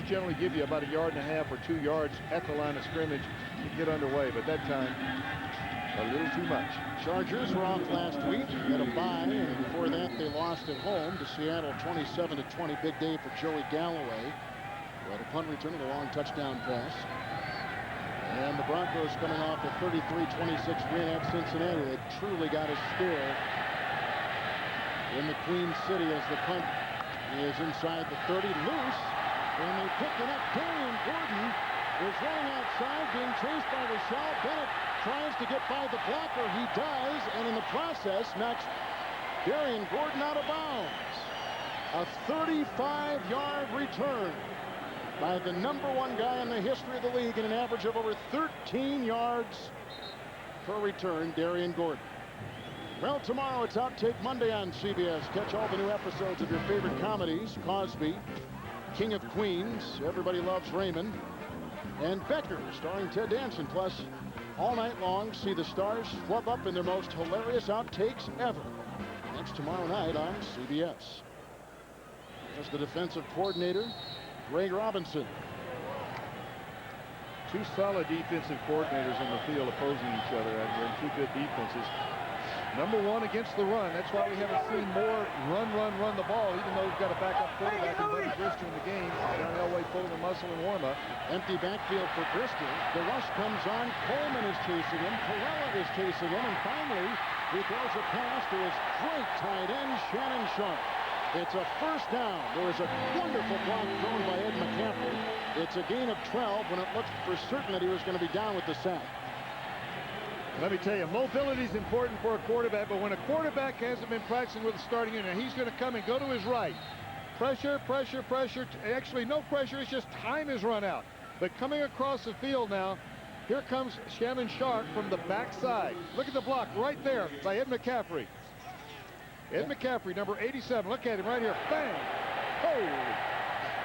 generally give you about 1.5 yards or 2 yards at the line of scrimmage to get underway. But that time, a little too much. Chargers were off last week, had a bye, and before that they lost at home to Seattle 27-20. Big day for Joey Galloway, who had a punt return and a long touchdown pass. And the Broncos coming off a 33-26 win at Cincinnati. They truly got a scare in the Queen City as the punt is inside the 30, loose, and they pick it up. Darian Gordon is running outside, being chased by Rashad Bennett. Tries to get by the blocker. He does, and in the process knocks Darian Gordon out of bounds. A 35-yard return by the #1 guy in the history of the league in an average of over 13 yards per return, Darian Gordon. Well, tomorrow it's Outtake Monday on CBS. Catch all the new episodes of your favorite comedies: Cosby, King of Queens, Everybody Loves Raymond, and Becker, starring Ted Danson. Plus, all night long, see the stars flub up in their most hilarious outtakes ever. That's tomorrow night on CBS. As the defensive coordinator, Greg Robinson. Two solid defensive coordinators on the field opposing each other, and two good defenses. #1 against the run. That's why we haven't seen more run the ball, even though we've got a backup quarterback in Bubby Brister in the game. John Elway pulling a muscle in warm-up. Empty backfield for Brister. The rush comes on. Coleman is chasing him. Perella is chasing him. And finally, he throws a pass to his great tight end, Shannon Sharp. It's a first down. There was a wonderful block thrown by Ed McCaffrey. It's a gain of 12 when it looked for certain that he was going to be down with the sack. Let me tell you, mobility is important for a quarterback, but when a quarterback hasn't been practicing with the starting unit, he's going to come and go to his right. Pressure. Actually, no pressure. It's just time is run out. But coming across the field now, here comes Shannon Sharp from the backside. Look at the block right there by Ed McCaffrey. Ed McCaffrey, number 87. Look at him right here. Bang! Holy!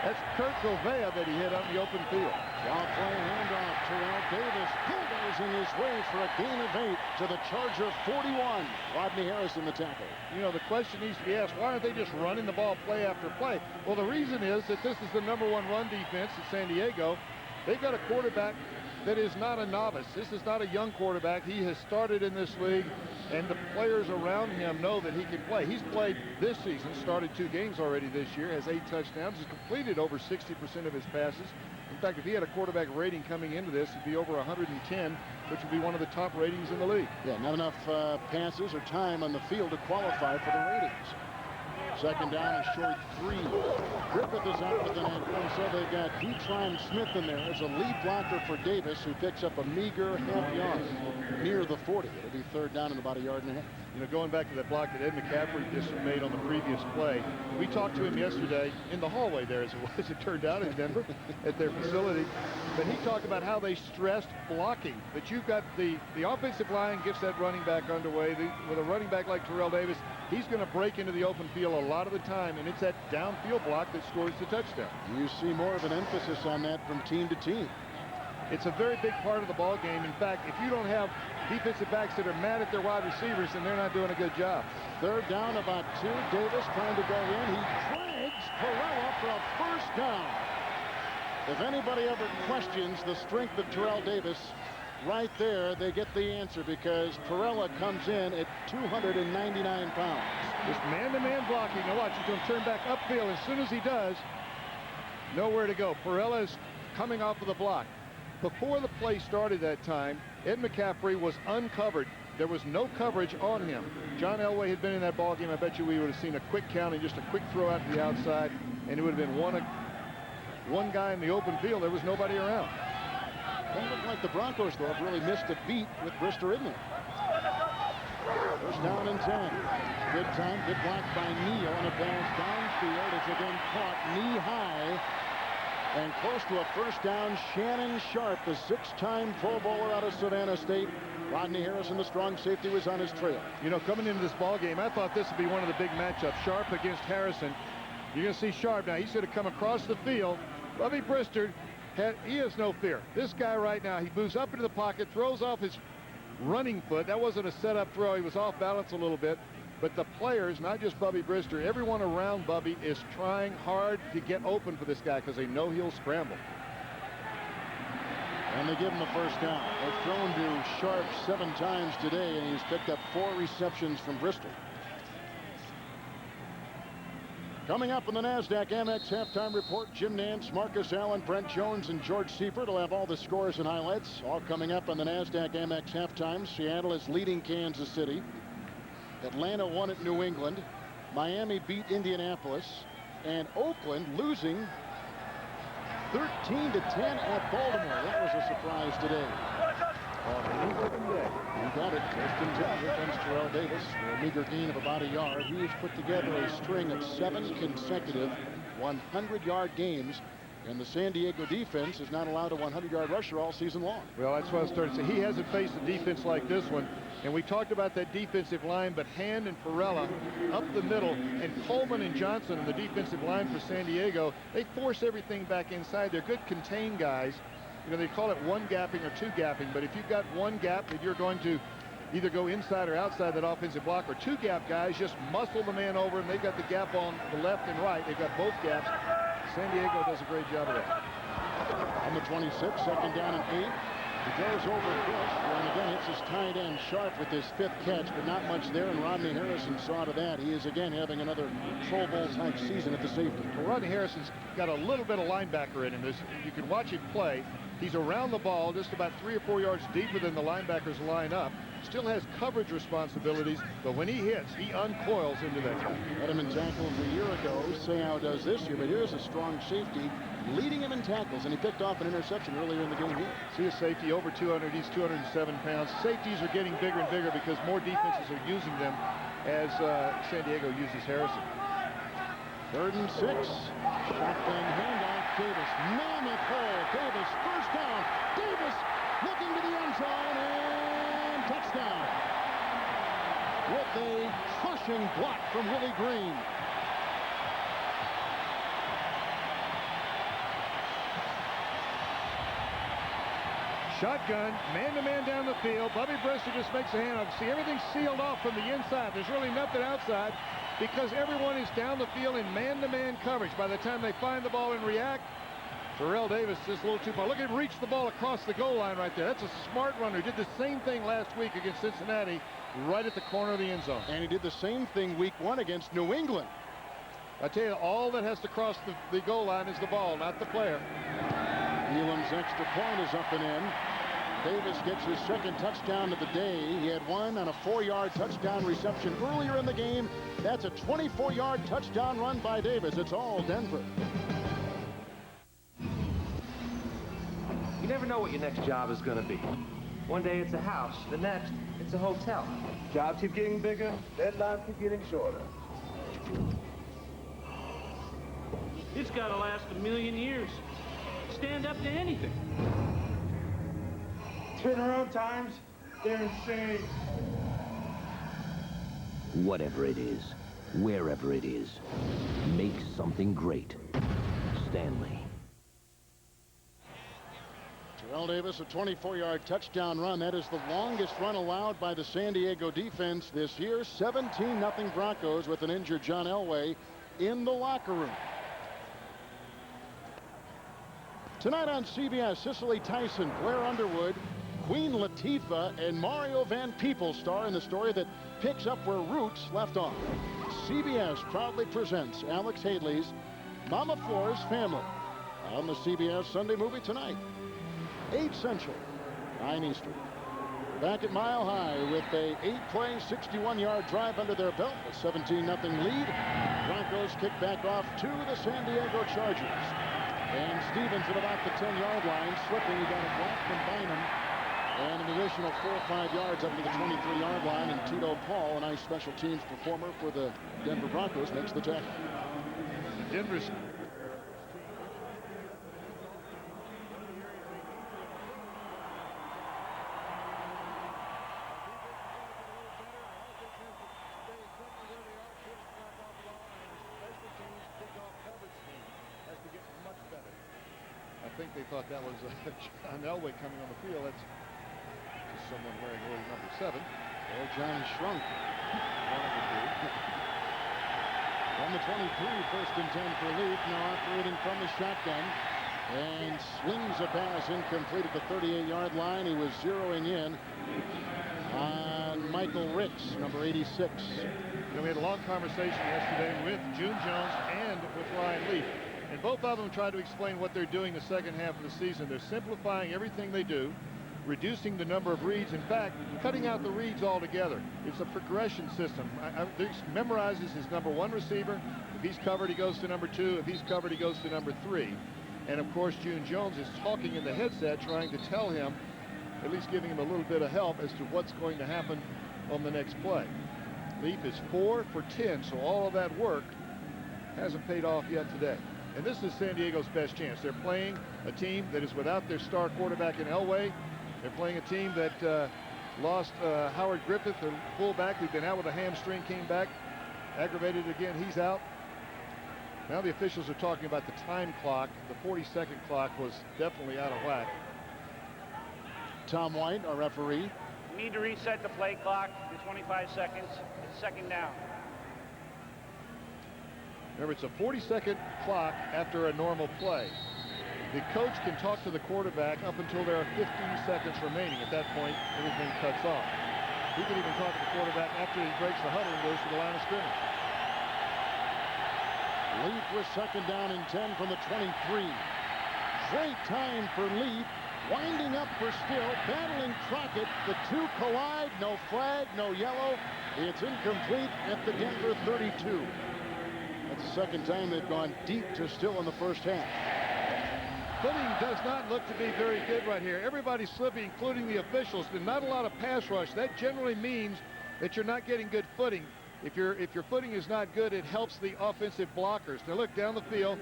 That's Kurt Govea that he hit on the open field. While playing handoff, Terrell Davis bulldozing his way for a gain of 8 to the Charger 41. Rodney Harrison, the tackle. You know, the question needs to be asked, why aren't they just running the ball play after play? Well, the reason is that this is the #1 run defense at San Diego. They've got a quarterback that is not a novice. This is not a young quarterback. He has started in this league, and the players around him know that he can play. He's played this season, started 2 games already this year, has 8 touchdowns, has completed over 60% of his passes. In fact, if he had a quarterback rating coming into this, it'd be over 110, which would be one of the top ratings in the league. Yeah, not enough passes or time on the field to qualify for the ratings. Second down, a short 3. Griffith is out with an ankle, and so they've got Detron Smith in there as a lead blocker for Davis, who picks up a meager half yard near the 40. It'll be third down in about 1.5 yards. You know, going back to that block that Ed McCaffrey just made on the previous play, we talked to him yesterday in the hallway there, as it turned out in Denver at their facility. But he talked about how they stressed blocking. That you've got the offensive line gets that running back underway. With a running back like Terrell Davis, he's going to break into the open field a lot of the time, and it's that downfield block that scores the touchdown. You see more of an emphasis on that from team to team. It's a very big part of the ball game. In fact, if you don't have defensive backs that are mad at their wide receivers, then they're not doing a good job. Third down, about 2. Davis trying to go in. He drags Perella for a first down. If anybody ever questions the strength of Terrell Davis, right there they get the answer, because Perella comes in at 299 pounds. Just man-to-man blocking. Now watch, he's going to turn back upfield. As soon as he does, nowhere to go. Perella is coming off of the block. Before the play started that time, Ed McCaffrey was uncovered. There was no coverage on him. John Elway had been in that ball game. I bet you we would have seen a quick count and just a quick throw out to the outside, and it would have been one guy in the open field. There was nobody around. Doesn't look like the Broncos, though, have really missed a beat with Brister in there. First down and 10. Good time, good block by Neal, and a pass downfield is again caught knee high. And close to a first down, Shannon Sharp, the 6-time Pro Bowler out of Savannah State. Rodney Harrison, the strong safety, was on his trail. You know, coming into this ball game, I thought this would be one of the big matchups. Sharp against Harrison. You're going to see Sharp now. He's going to come across the field. Bubby Brister, he has no fear. This guy right now, he moves up into the pocket, throws off his running foot. That wasn't a setup throw. He was off balance a little bit. But the players, not just Bubby Brister, everyone around Bubby is trying hard to get open for this guy because they know he'll scramble. And they give him a first down. They've thrown to Sharp 7 times today, and he's picked up 4 receptions from Bristol. Coming up in the NASDAQ Amex halftime report, Jim Nantz, Marcus Allen, Brent Jones, and George Seifert will have all the scores and highlights. All coming up on the NASDAQ Amex halftime. Seattle is leading Kansas City. Atlanta won at New England. Miami beat Indianapolis. And Oakland losing 13-10 at Baltimore. That was a surprise today. You got it. First and 10. Here comes Terrell Davis for a meager gain of about 1 yard. He's put together a string of 7 consecutive 100-yard games And the San Diego defense is not allowed a 100-yard rusher all season long. Well, that's what I started to say. He hasn't faced a defense like this one. And we talked about that defensive line, but Hand and Farella up the middle, and Coleman and Johnson on the defensive line for San Diego, they force everything back inside. They're good contained guys. You know, they call it one gapping or two gapping, but if you've got one gap that you're going to either go inside or outside that offensive block, or two gap guys just muscle the man over, and they've got the gap on the left and right. They've got both gaps. San Diego does a great job of that. On the 26, second down and 8. He goes over Bush, and again hits his tight end Sharp with his 5th catch, but not much there, and Rodney Harrison saw to that. He is again having another Pro Bowl type season at the safety. Well, Rodney Harrison's got a little bit of linebacker in him. You can watch him play. He's around the ball, just about 3 or 4 yards deeper than the linebackers line up. Still has coverage responsibilities, but when he hits, he uncoils into that guy. Had him in tackles a year ago. Say how does this year, but here's a strong safety leading him in tackles, and he picked off an interception earlier in the game here. See a safety over 200. He's 207 pounds. Safeties are getting bigger and bigger because more defenses are using them as San Diego uses Harrison. 3rd and 6. Shotgun handoff. Davis. Mammoth hole. Davis. First down. Davis looking to the end zone, and touchdown. With a crushing block from Willie Green. Shotgun, man-to-man down the field. Bubby Brister just makes a handoff. See, everything's sealed off from the inside. There's really nothing outside because everyone is down the field in man-to-man coverage. By the time they find the ball and react, Terrell Davis is a little too far. Look at him reach the ball across the goal line right there. That's a smart runner. He did the same thing last week against Cincinnati, right at the corner of the end zone. And he did the same thing week 1 against New England. I tell you, all that has to cross the goal line is the ball, not the player. Elam's extra point is up and in. Davis gets his 2nd touchdown of the day. He had one on a 4-yard touchdown reception earlier in the game. That's a 24-yard touchdown run by Davis. It's all Denver. You never know what your next job is going to be. One day it's a house, the next it's a hotel. Jobs keep getting bigger, deadlines keep getting shorter. It's got to last 1,000,000 years. Stand up to anything. Turnaround times, they're insane. Whatever it is, wherever it is, make something great. Stanley. Terrell Davis, a 24-yard touchdown run. That is the longest run allowed by the San Diego defense this year. 17-0 Broncos with an injured John Elway in the locker room. Tonight on CBS, Cicely Tyson, Blair Underwood, Queen Latifah, and Mario Van Peebles star in the story that picks up where Roots left off. CBS proudly presents Alex Haley's Mama Flora's Family on the CBS Sunday Movie tonight. 8 Central, 9 Eastern. Back at Mile High with a 8-play, 61-yard drive under their belt, a 17-0 lead. Broncos kick back off to the San Diego Chargers. And Stevens at about the 10-yard line, slipping. He got a block from Bynum. And an additional 4 or 5 yards up to the 23-yard line. And Tito Paul, a nice special teams performer for the Denver Broncos, makes the tackle. Denver's I think they thought that was John Elway coming on the field. That's just someone wearing old number 7. Or Johnny Shrunk. On the 23, 1st and 10 for Leaf, now operating from the shotgun. And slings a pass incomplete at the 38-yard line. He was zeroing in on Michael Ricks, number 86. You know, we had a long conversation yesterday with June Jones and with Ryan Leaf. And both of them tried to explain what they're doing the second half of the season. They're simplifying everything they do, reducing the number of reads. In fact, cutting out the reads altogether. It's a progression system. This memorizes his number 1 receiver. If he's covered, he goes to number 2. If he's covered, he goes to number 3. And of course, June Jones is talking in the headset, trying to tell him, at least giving him a little bit of help as to what's going to happen on the next play. Leaf is 4 for 10, so all of that work hasn't paid off yet today. And this is San Diego's best chance. They're playing a team that is without their star quarterback in Elway. They're playing a team that lost Howard Griffith, their fullback, who'd been out with a hamstring, came back, aggravated again. He's out. Now the officials are talking about the time clock. The 40-second clock was definitely out of whack. Tom White, our referee. Need to reset the play clock to 25 seconds. It's second down. Remember, it's a 40-second clock after a normal play. The coach can talk to the quarterback up until there are 15 seconds remaining. At that point, everything cuts off. He can even talk to the quarterback after he breaks the huddle and goes to the line of scrimmage. Leaf with second down and 10 from the 23. Great time for Leaf. Winding up for Still, battling Crockett. The two collide, no flag, no yellow. It's incomplete at the Denver 32. That's the second time they've gone deep to Still in the first half. Footing does not look to be very good right here. Everybody's slipping, including the officials. There's not a lot of pass rush. That generally means that you're not getting good footing. If your footing is not good, it helps the offensive blockers. Now look down the field.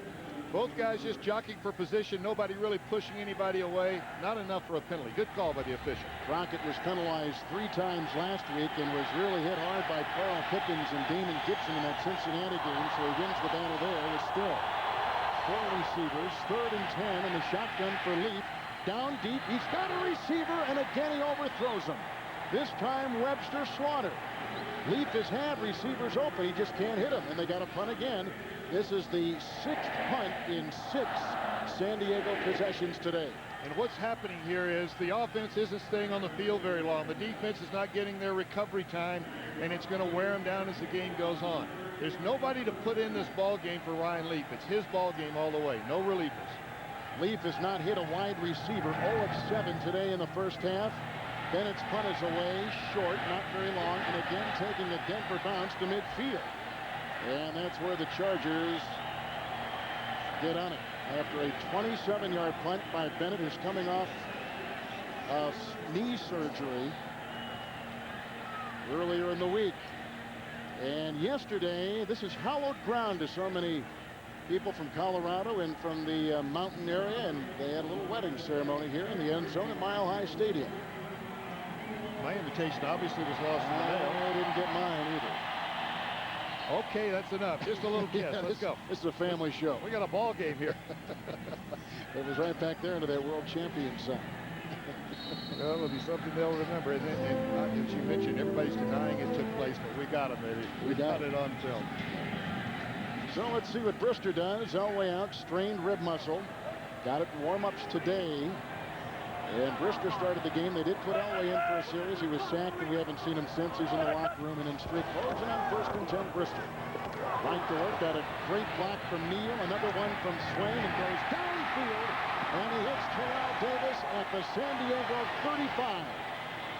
Both guys just jockeying for position. Nobody really pushing anybody away. Not enough for a penalty. Good call by the official. Crockett was penalized 3 times last week and was really hit hard by Carl Pickens and Damon Gibson in that Cincinnati game, so he wins the battle there with Still. 4 receivers, third and 10, and the shotgun for Leaf. Down deep, he's got a receiver, and again he overthrows him. This time Webster slaughtered. Leaf has had receivers open, he just can't hit them, and they got a punt again. This is the 6th punt in 6 San Diego possessions today. And what's happening here is the offense isn't staying on the field very long. The defense is not getting their recovery time, and it's going to wear them down as the game goes on. There's nobody to put in this ball game for Ryan Leaf. It's his ball game all the way. No relievers. Leaf has not hit a wide receiver. 0 of 7 today in the first half. Bennett's punt is away, short, not very long, and again taking a Denver bounce to midfield. And that's where the Chargers get on it. After a 27-yard punt by Bennett, who's coming off of knee surgery earlier in the week. And yesterday, this is hallowed ground to so many people from Colorado and from the mountain area, and they had a little wedding ceremony here in the end zone at Mile High Stadium. My invitation obviously was lost in the mail. I didn't get mine either. Okay, that's enough. Just a little kiss. Let's go. This is a family show. We got a ball game here. It was right back there into that world champion sign. Well, it'll be something they'll remember. And as you mentioned, everybody's denying it took place, but we got it, baby. We got it on film. So let's see what Brister does. Elway out, strained rib muscle. Got it in warm-ups today. And Brister started the game. They did put Elway in for a series. He was sacked, and we haven't seen him since. He's in the locker room and in street clothes. And on 1st and 10, Brister. Right to work. Got a great block from Neal. Another one from Swain, and goes downfield. And he hits Terrell Davis at the San Diego 35.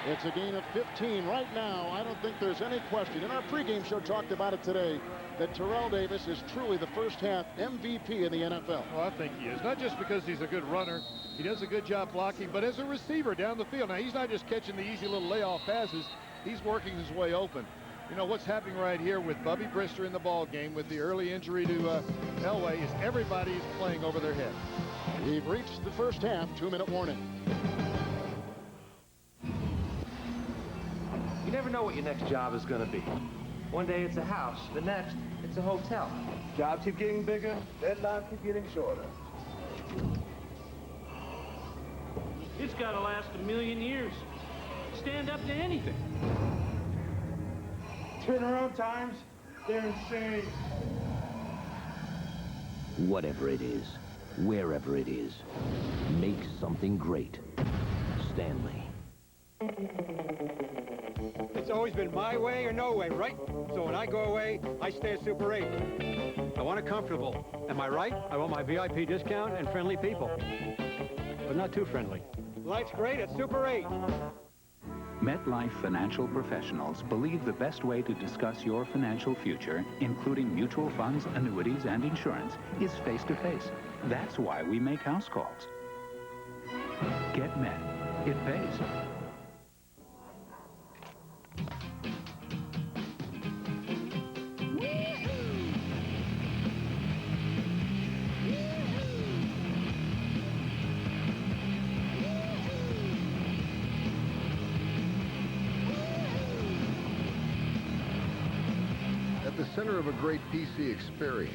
It's a gain of 15 right now. I don't think there's any question. In our pregame show, talked about it today, that Terrell Davis is truly the first half MVP in the NFL. Well, I think he is. Not just because he's a good runner. He does a good job blocking, but as a receiver down the field. Now, he's not just catching the easy little layoff passes. He's working his way open. You know, what's happening right here with Bubby Brister in the ball game with the early injury to Elway is everybody is playing over their head. We've reached the first half. 2-minute warning. You never know what your next job is going to be. One day it's a house, the next it's a hotel. Jobs keep getting bigger, deadlines keep getting shorter. It's got to last 1,000,000 years. Stand up to anything. Turnaround times, they're insane. Whatever it is, wherever it is, make something great. Stanley. It's always been my way or no way, right? So when I go away, I stay at Super 8. I want it comfortable. Am I right? I want my VIP discount and friendly people. But not too friendly. Life's great at Super 8. MetLife financial professionals believe the best way to discuss your financial future, including mutual funds, annuities, and insurance, is face-to-face. That's why we make house calls. Get Met. It pays. center of a great PC experience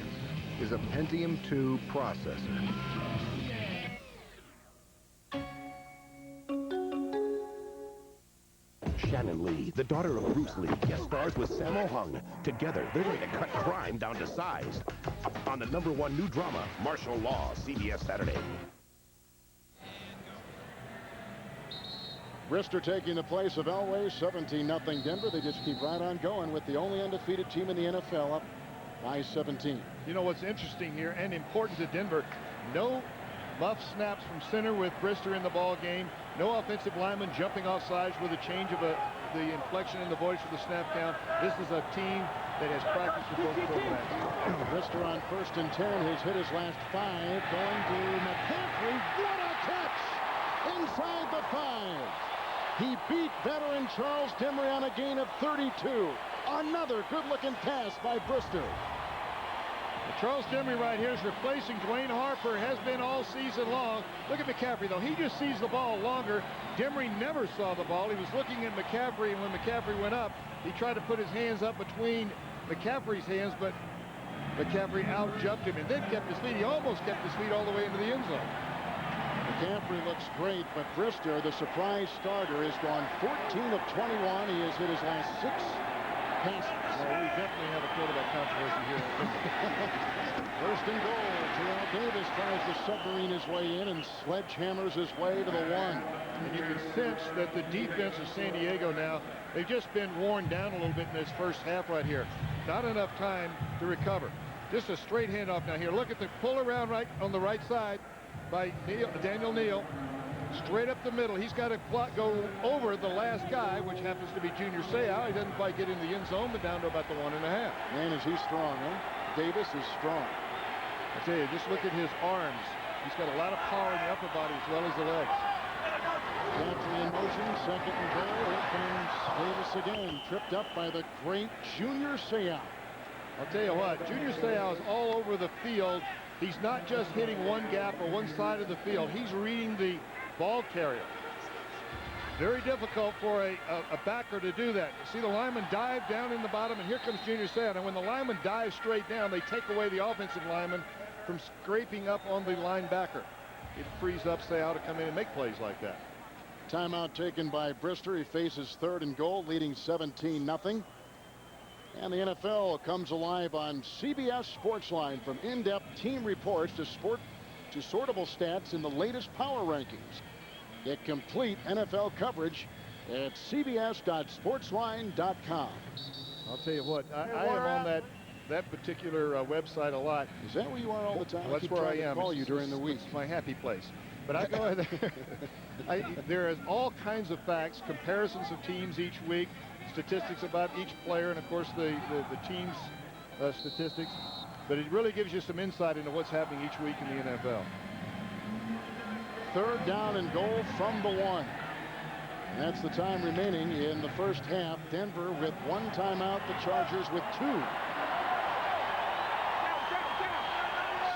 is a Pentium 2 processor. Shannon Lee, the daughter of Bruce Lee, guest stars with Sammo Hung. Together, they're going to cut crime down to size. On the #1 new drama, Martial Law, CBS Saturday. Brister taking the place of Elway, 17-0 Denver. They just keep right on going with the only undefeated team in the NFL up by 17. You know what's interesting here and important to Denver, no muff snaps from center with Brister in the ball game. No offensive lineman jumping off sides with a change of the inflection in the voice for the snap count. This is a team that has practiced with both quarterbacks. Brister on 1st and 10 has hit his last 5. Going to McCaffrey. What a catch! Inside the 5. He beat veteran Charles Demery on a gain of 32. Another good-looking pass by Brister. Charles Demery right here is replacing Dwayne Harper, has been all season long. Look at McCaffrey, though. He just sees the ball longer. Demery never saw the ball. He was looking at McCaffrey, and when McCaffrey went up, he tried to put his hands up between McCaffrey's hands, but McCaffrey out-jumped him and then kept his feet. He almost kept his feet all the way into the end zone. McCaffrey looks great, but Brister, the surprise starter, has gone 14 of 21. He has hit his last 6 passes. Well, we definitely have a quarterback controversy here. 1st and goal. Terrell Davis tries to submarine his way in and sledgehammers his way to the 1. And you can sense that the defense of San Diego now, they've just been worn down a little bit in this first half right here. Not enough time to recover. Just a straight handoff now here. Look at the pull around right on the right side by Daniel Neal. Straight up the middle. He's got to go over the last guy, which happens to be Junior Seau. He doesn't quite get in the end zone, but down to about the 1.5. Man, is he strong, huh? Davis is strong. I tell you, just look at his arms. He's got a lot of power in the upper body as well as the legs. Godfrey in motion, 2nd and goal. Here comes Davis again, tripped up by the great Junior Seau. I'll tell you what, Junior Seau is all over the field. He's not just hitting one gap or one side of the field. He's reading the ball carrier. Very difficult for a backer to do that. You see the lineman dive down in the bottom, and here comes Junior Seau. And when the lineman dives straight down, they take away the offensive lineman from scraping up on the linebacker. It frees up Seau to come in and make plays like that. Timeout taken by Brister. He faces 3rd and goal, leading 17-0. And the NFL comes alive on CBS Sportsline, from in-depth team reports to sortable stats in the latest power rankings. Get complete NFL coverage at cbs.sportsline.com. I'll tell you what, I am on that particular website a lot. Is that where you are all the time? Well, that's where I am. Call you during the week. It's my happy place. But I go there. There is all kinds of facts, comparisons of teams each week, statistics about each player, and of course the team's statistics. But it really gives you some insight into what's happening each week in the NFL. 3rd down and goal from the 1. And that's the time remaining in the first half. Denver with 1 timeout, the Chargers with 2.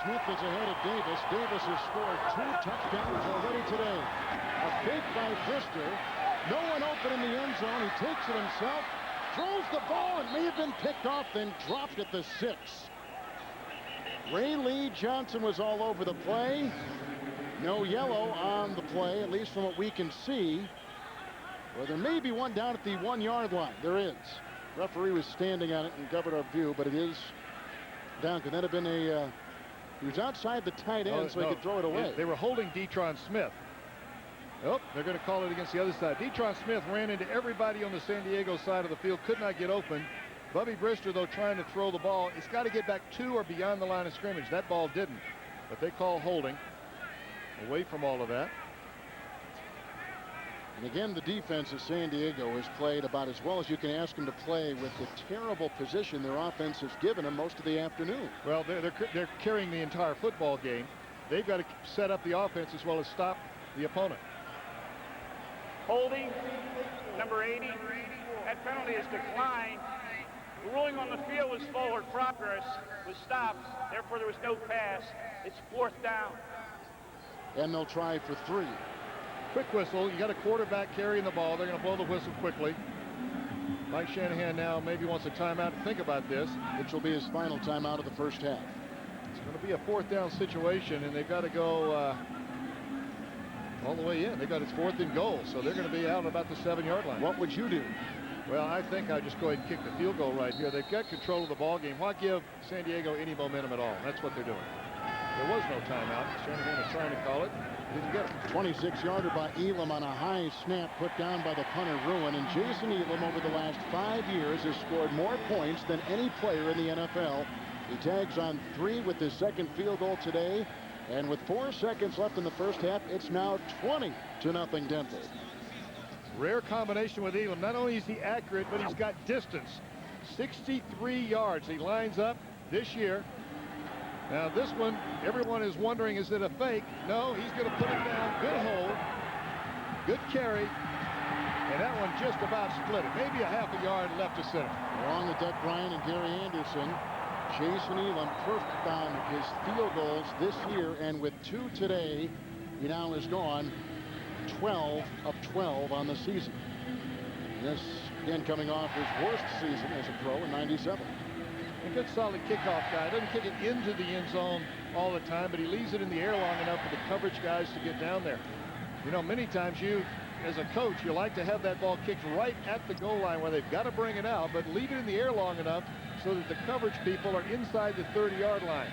Smith is ahead of Davis. Davis has scored 2 touchdowns already today. A fake by Brister. No one open in the end zone. He takes it himself, throws the ball, and may have been picked off, then dropped at the 6. Ray Lee Johnson was all over the play. No yellow on the play, at least from what we can see. Well, there may be one down at the 1-yard line. There is. Referee was standing on it and covered our view, but it is down. Could that have been a... he was outside the tight end, so he could throw it away. They were holding Detron Smith. Oh, they're going to call it against the other side. Detron Smith ran into everybody on the San Diego side of the field, could not get open. Bubby Brister, though, trying to throw the ball. It's got to get back to or beyond the line of scrimmage. That ball didn't. But they call holding away from all of that. And again, the defense of San Diego has played about as well as you can ask them to play with the terrible position their offense has given them most of the afternoon. Well, they're carrying the entire football game. They've got to set up the offense as well as stop the opponent. Holding, number 80. That penalty is declined. The ruling on the field was forward progress, was stopped. Therefore, there was no pass. It's 4th down. And they'll try for 3. Quick whistle. You got a quarterback carrying the ball. They're going to blow the whistle quickly. Mike Shanahan now maybe wants a timeout to think about this. Which will be his final timeout of the first half. It's going to be a 4th down situation, and they've got to go all the way in. They've got it's 4th and goal, so they're going to be out about the 7-yard line. What would you do? Well, I think I'd just go ahead and kick the field goal right here. They've got control of the ball game. Why give San Diego any momentum at all? That's what they're doing. There was no timeout. Shanahan was trying to call it. Didn't get it. 26-yarder by Elam on a high snap put down by the punter Ruin. And Jason Elam over the last 5 years has scored more points than any player in the NFL. He tags on 3 with his second field goal today. And with 4 seconds left in the first half, it's now 20-0 Denver. Rare combination with Elam. Not only is he accurate, but he's got distance. 63 yards. He lines up this year. Now this one, everyone is wondering, is it a fake? No, he's going to put it down. Good hold. Good carry. And that one just about split it. Maybe a half a yard left to center. Along with Doug Bryan and Gary Anderson, Jason Elam perfect on his field goals this year, and with 2 today, he now has gone 12 of 12 on the season. This, again, coming off his worst season as a pro in '97. A good solid kickoff guy. Doesn't kick it into the end zone all the time, but he leaves it in the air long enough for the coverage guys to get down there. You know, many times you, as a coach, you like to have that ball kicked right at the goal line where they've got to bring it out, but leave it in the air long enough so that the coverage people are inside the 30-yard line.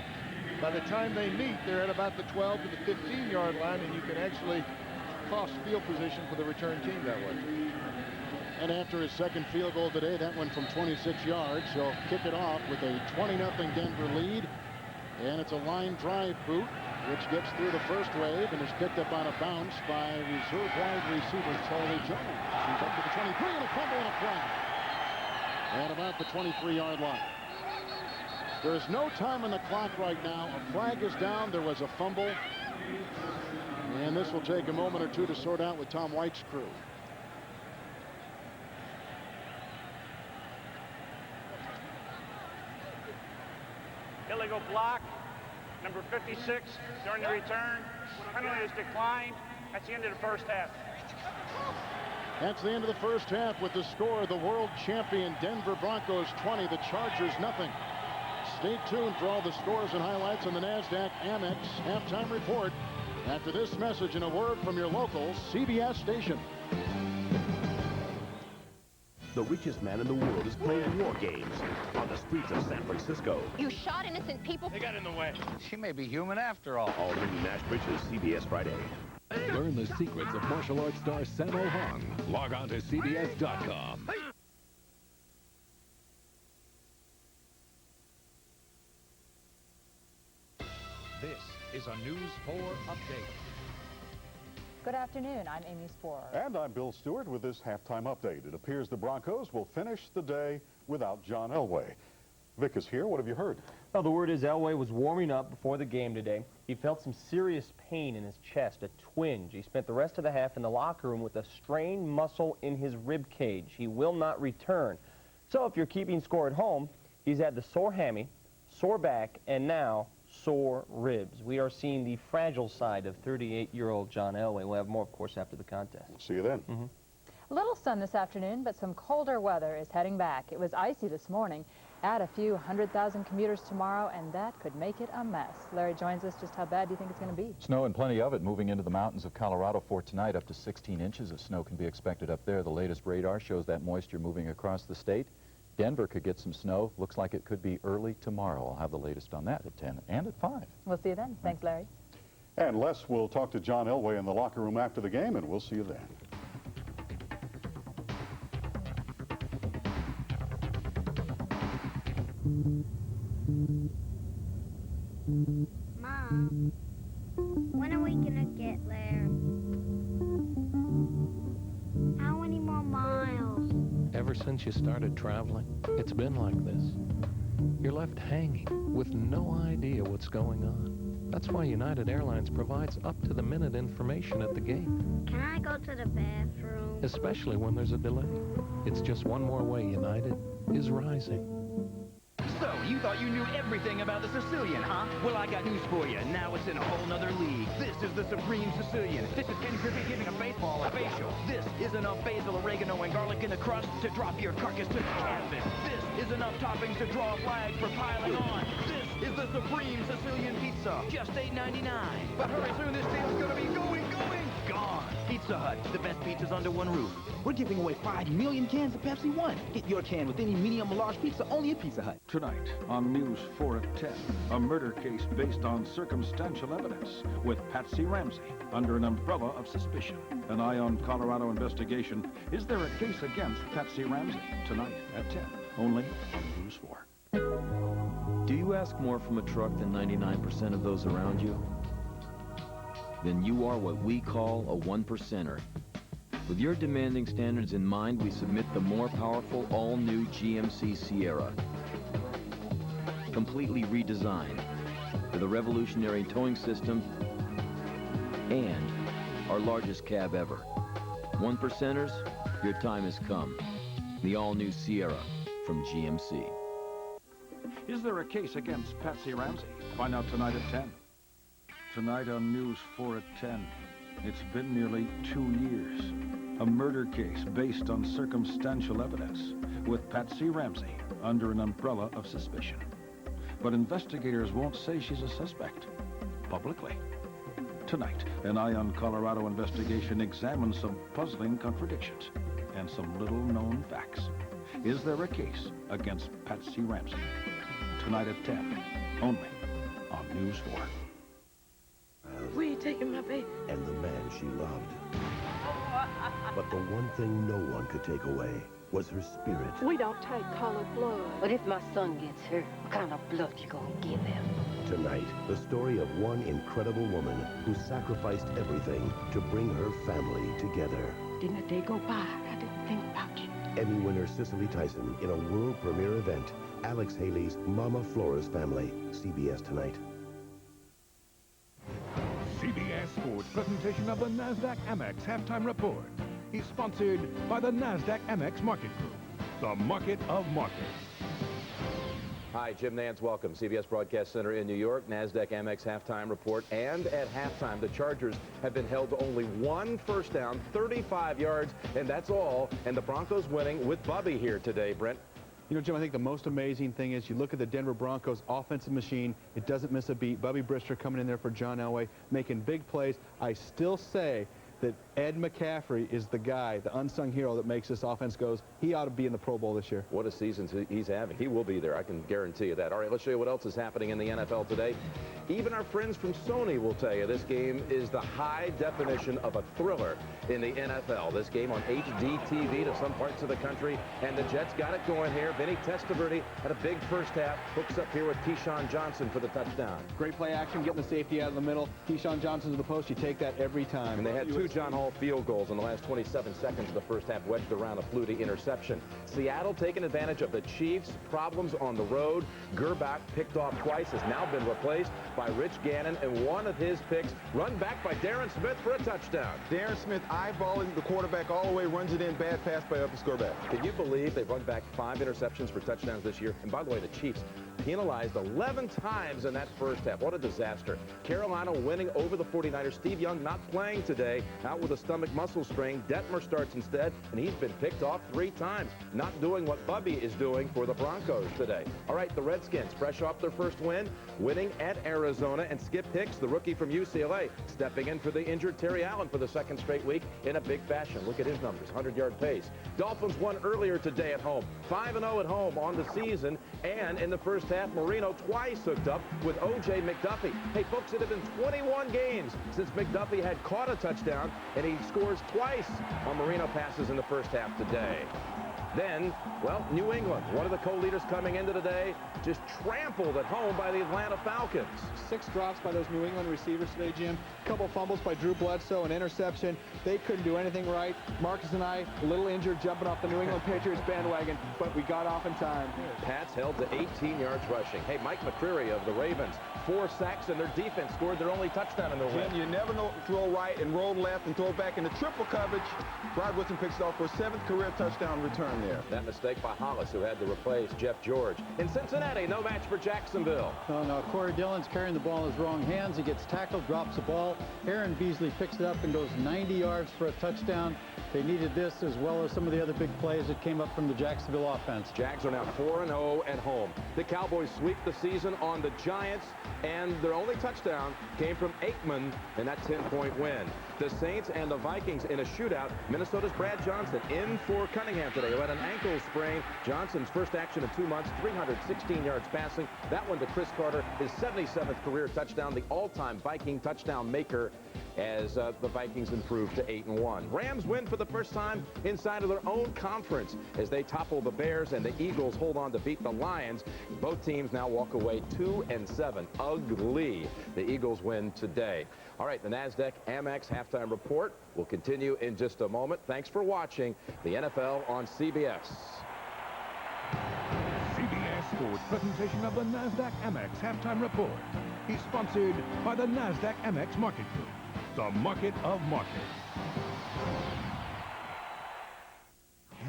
By the time they meet, they're at about the 12 to the 15-yard line, and you can actually cost field position for the return team that way. And after his second field goal today, that one from 26 yards, he'll kick it off with a 20-0 Denver lead. And it's a line drive boot, which gets through the first wave and is picked up on a bounce by reserve wide receiver Charlie Jones. He's up to the 23 and a fumble and a flag. At about the 23-yard line. There's no time on the clock right now. A flag is down. There was a fumble. And this will take a moment or two to sort out with Tom White's crew. Illegal block. Number 56 during the return. Penalty is declined. That's the end of the first half. That's the end of the first half with the score. The world champion Denver Broncos 20, the Chargers nothing. Stay tuned for all the scores and highlights on the NASDAQ Amex halftime report after this message and a word from your local CBS station. The richest man in the world is playing war games on the streets of San Francisco. You shot innocent people. They got in the way. She may be human after all. All new Nash Bridges, CBS Friday. Learn the secrets of martial arts star Sammo Hung. Log on to CBS.com. This is a News 4 update. Good afternoon. I'm Amy Sporer. And I'm Bill Stewart with this halftime update. It appears the Broncos will finish the day without John Elway. Vic is here. What have you heard? Well, the word is Elway was warming up before the game today. He felt some serious pain in his chest, a twinge. He spent the rest of the half in the locker room with a strained muscle in his rib cage. He will not return. So if you're keeping score at home, he's had the sore hammy, sore back, and now sore ribs. We are seeing the fragile side of 38-year-old John Elway. We'll have more, of course, after the contest. See you then. A little sun this afternoon, but some colder weather is heading back. It was icy this morning. Add a few 100,000 commuters tomorrow, and that could make it a mess. Larry joins us. Just how bad do you think it's going to be? Snow and plenty of it moving into the mountains of Colorado for tonight. Up to 16 inches of snow can be expected up there. The latest radar shows that moisture moving across the state. Denver could get some snow. Looks like it could be early tomorrow. I'll have the latest on that at 10 and at 5. We'll see you then. Thanks, Larry. And Les will talk to John Elway in the locker room after the game, and we'll see you then. Mom, when are we gonna get there? How many more miles? Ever since you started traveling, it's been like this. You're left hanging with no idea what's going on. That's why United Airlines provides up-to-the-minute information at the gate. Can I go to the bathroom? Especially when there's a delay. It's just one more way United is rising. So, you thought you knew everything about the Sicilian, huh? Well, I got news for you. Now it's in a whole nother league. This is the Supreme Sicilian. This is Ken Griffey giving a baseball a facial. This is enough basil, oregano, and garlic in the crust to drop your carcass to the canvas. This is enough toppings to draw flags for piling on. This is the Supreme Sicilian Pizza. Just $8.99. But hurry, soon this deal's gonna be gone. Pizza Hut, the best pizzas under one roof. We're giving away 5 million cans of Pepsi One. Get your can with any medium or large pizza only at Pizza Hut. Tonight on News 4 at 10, a murder case based on circumstantial evidence with Patsy Ramsey under an umbrella of suspicion. An Eye on Colorado investigation. Is there a case against Patsy Ramsey? Tonight at 10, only on News 4. Do you ask more from a truck than 99% of those around you? Then you are what we call a 1%er. With your demanding standards in mind, we submit the more powerful all-new GMC Sierra. Completely redesigned, with a revolutionary towing system and our largest cab ever. 1%ers, your time has come. The all-new Sierra from GMC. Is there a case against Patsy Ramsey? Find out tonight at 10. Tonight on News 4 at 10. It's been nearly 2 years. A murder case based on circumstantial evidence with Patsy Ramsey under an umbrella of suspicion. But investigators won't say she's a suspect publicly. Tonight, an Eye on Colorado investigation examines some puzzling contradictions and some little-known facts. Is there a case against Patsy Ramsey? Tonight at 10, only on News 4. Where you taking my baby? And the man she loved. But the one thing no one could take away was her spirit. We don't take colored blood. But if my son gets hurt, what kind of blood you gonna give him? Tonight, the story of one incredible woman who sacrificed everything to bring her family together. Didn't a day go by, I didn't think about you. Emmy winner Cicely Tyson in a world premiere event. Alex Haley's Mama Flora's Family. CBS tonight. CBS Sports presentation of the NASDAQ Amex halftime report is sponsored by the NASDAQ Amex Market Group, the market of markets. Hi, Jim Nance. Welcome. CBS Broadcast Center in New York, NASDAQ Amex halftime report. And at halftime, the Chargers have been held to only one first down, 35 yards, and that's all. And the Broncos winning with Bubby here today, Brent. You know, Jim, I think the most amazing thing is you look at the Denver Broncos offensive machine. It doesn't miss a beat. Bubby Brister coming in there for John Elway, making big plays. I still say that Ed McCaffrey is the guy, the unsung hero that makes this offense goes. He ought to be in the Pro Bowl this year. What a season he's having. He will be there. I can guarantee you that. All right, let's show you what else is happening in the NFL today. Even our friends from Sony will tell you this game is the high definition of a thriller in the NFL. This game on HD TV to some parts of the country, and the Jets got it going here. Vinny Testaverde had a big first half. Hooks up here with Keyshawn Johnson for the touchdown. Great play action, getting the safety out of the middle. Keyshawn Johnson to the post. You take that every time. And they had 2 John Hall field goals in the last 27 seconds of the first half, wedged around a Flutie interception. Seattle taking advantage of the Chiefs' problems on the road. Gerbach picked off twice, has now been replaced by Rich Gannon, and one of his picks run back by Darren Smith for a touchdown. Darren Smith eyeballing the quarterback all the way, runs it in, bad pass by upper score back. Can you believe they've run back 5 interceptions for touchdowns this year? And by the way, the Chiefs penalized 11 times in that first half. What a disaster. Carolina winning over the 49ers. Steve Young not playing today, out with a stomach muscle strain. Detmer starts instead, and he's been picked off 3 times. Not doing what Bubby is doing for the Broncos today. All right, the Redskins, fresh off their first win, winning at Arizona, and Skip Hicks, the rookie from UCLA, stepping in for the injured Terry Allen for the 2nd straight week in a big fashion. Look at his numbers, 100-yard pace. Dolphins won earlier today at home, 5-0 at home on the season, and in the first half, Marino twice hooked up with O.J. McDuffie. Hey, folks, it had been 21 games since McDuffie had caught a touchdown, and he scores twice on Marino passes in the first half today. Then, well, New England, one of the co-leaders coming into today, just trampled at home by the Atlanta Falcons. 6 drops by those New England receivers today, Jim. A couple fumbles by Drew Bledsoe, an interception. They couldn't do anything right. Marcus and I, a little injured, jumping off the New England Patriots bandwagon, but we got off in time. Pats held to 18 yards rushing. Hey, Mike McCreary of the Ravens, 4 sacks, and their defense scored their only touchdown in the win. You never know, throw right and roll left and throw back in the triple coverage. Rod Wilson picks it off for a 7th career touchdown return there. That mistake by Hollis, who had to replace Jeff George. In Cincinnati, no match for Jacksonville. No, Corey Dillon's carrying the ball in his wrong hands. He gets tackled, drops the ball. Aaron Beasley picks it up and goes 90 yards for a touchdown. They needed this as well as some of the other big plays that came up from the Jacksonville offense. Jags are now 4-0 at home. The Cowboys sweep the season on the Giants, and their only touchdown came from Aikman in that 10-point win. The Saints and the Vikings in a shootout. Minnesota's Brad Johnson in for Cunningham today, who had an ankle sprain. Johnson's first action in 2 months, 316 yards passing. That one to Chris Carter, his 77th career touchdown, the all-time Viking touchdown maker, as the Vikings improve to 8-1. Rams win for the first time inside of their own conference as they topple the Bears, and the Eagles hold on to beat the Lions. Both teams now walk away 2-7. Ugly. The Eagles win today. All right, the NASDAQ Amex halftime report will continue in just a moment. Thanks for watching the NFL on CBS. CBS Sports presentation of the NASDAQ Amex halftime report is sponsored by the NASDAQ Amex Market Group, the market of markets.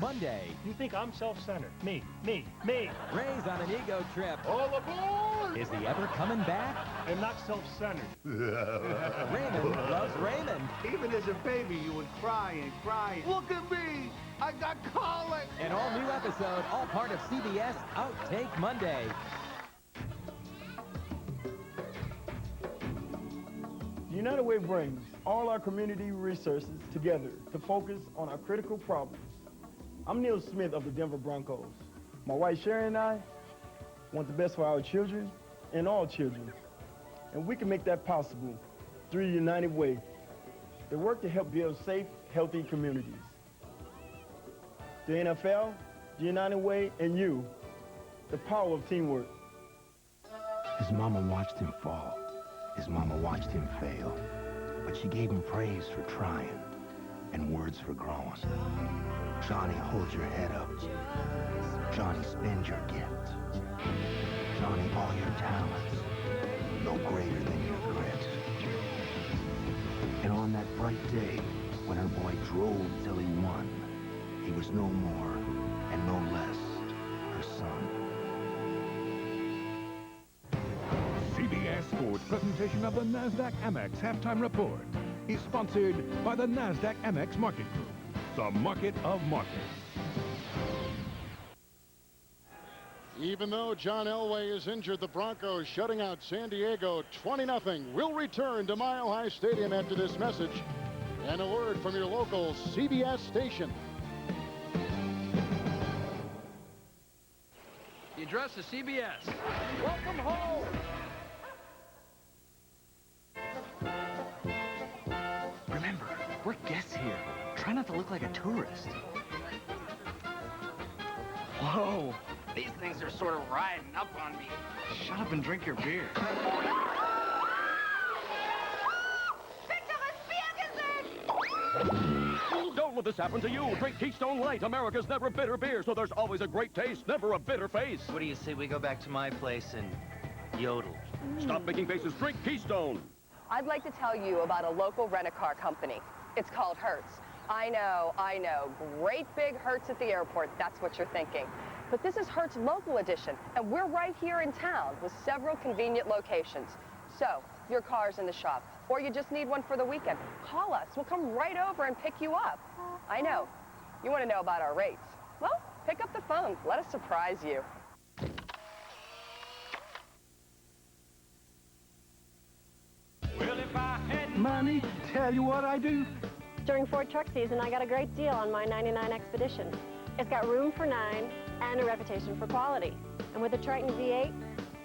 Monday. You think I'm self-centered? Me. Ray's on an ego trip. All aboard! Is he ever coming back? I'm not self-centered. Raymond loves Raymond. Even as a baby, you would cry and cry. Look at me! I got colic! An all-new episode, all part of CBS Outtake Monday. United Way brings all our community resources together to focus on our critical problems. I'm Neil Smith of the Denver Broncos. My wife Sharon and I want the best for our children and all children. And we can make that possible through United Way. They work to help build safe, healthy communities. The NFL, the United Way, and you, the power of teamwork. His mama watched him fall. His mama watched him fail. But she gave him praise for trying and words for growing. Johnny, hold your head up. Johnny, spend your gift. Johnny, all your talents, no greater than your grit. And on that bright day, when her boy drove till he won, he was no more and no less her son. CBS Sports presentation of the NASDAQ Amex halftime report is sponsored by the NASDAQ Amex Market Group, the market of markets. Even though John Elway is injured, the Broncos shutting out San Diego 20-0. We'll return to Mile High Stadium after this message and a word from your local CBS station. The address is CBS. Welcome home! Remember, we're guests here. Try not to look like a tourist. Whoa, these things are sort of riding up on me. Shut up and drink your beer. Don't let this happen to you. Drink Keystone Light, America's never bitter beer, so there's always a great taste, never a bitter face. What do you say we go back to my place and yodel? Stop making faces. Drink Keystone. I'd like to tell you about a local rent-a-car company. It's called Hertz. I know. Great big Hertz at the airport. That's what you're thinking. But this is Hertz Local Edition, and we're right here in town with several convenient locations. So, your car's in the shop, or you just need one for the weekend. Call us. We'll come right over and pick you up. I know. You want to know about our rates? Well, pick up the phone. Let us surprise you. Well, if I had money, tell you what I do. During Ford truck season, I got a great deal on my 99 Expedition. It's got room for 9 and a reputation for quality. And with the Triton V8,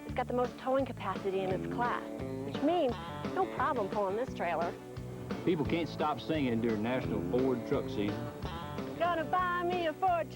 it's got the most towing capacity in its class, which means no problem pulling this trailer. People can't stop singing during National Ford Truck Season. Gonna buy me a Ford truck.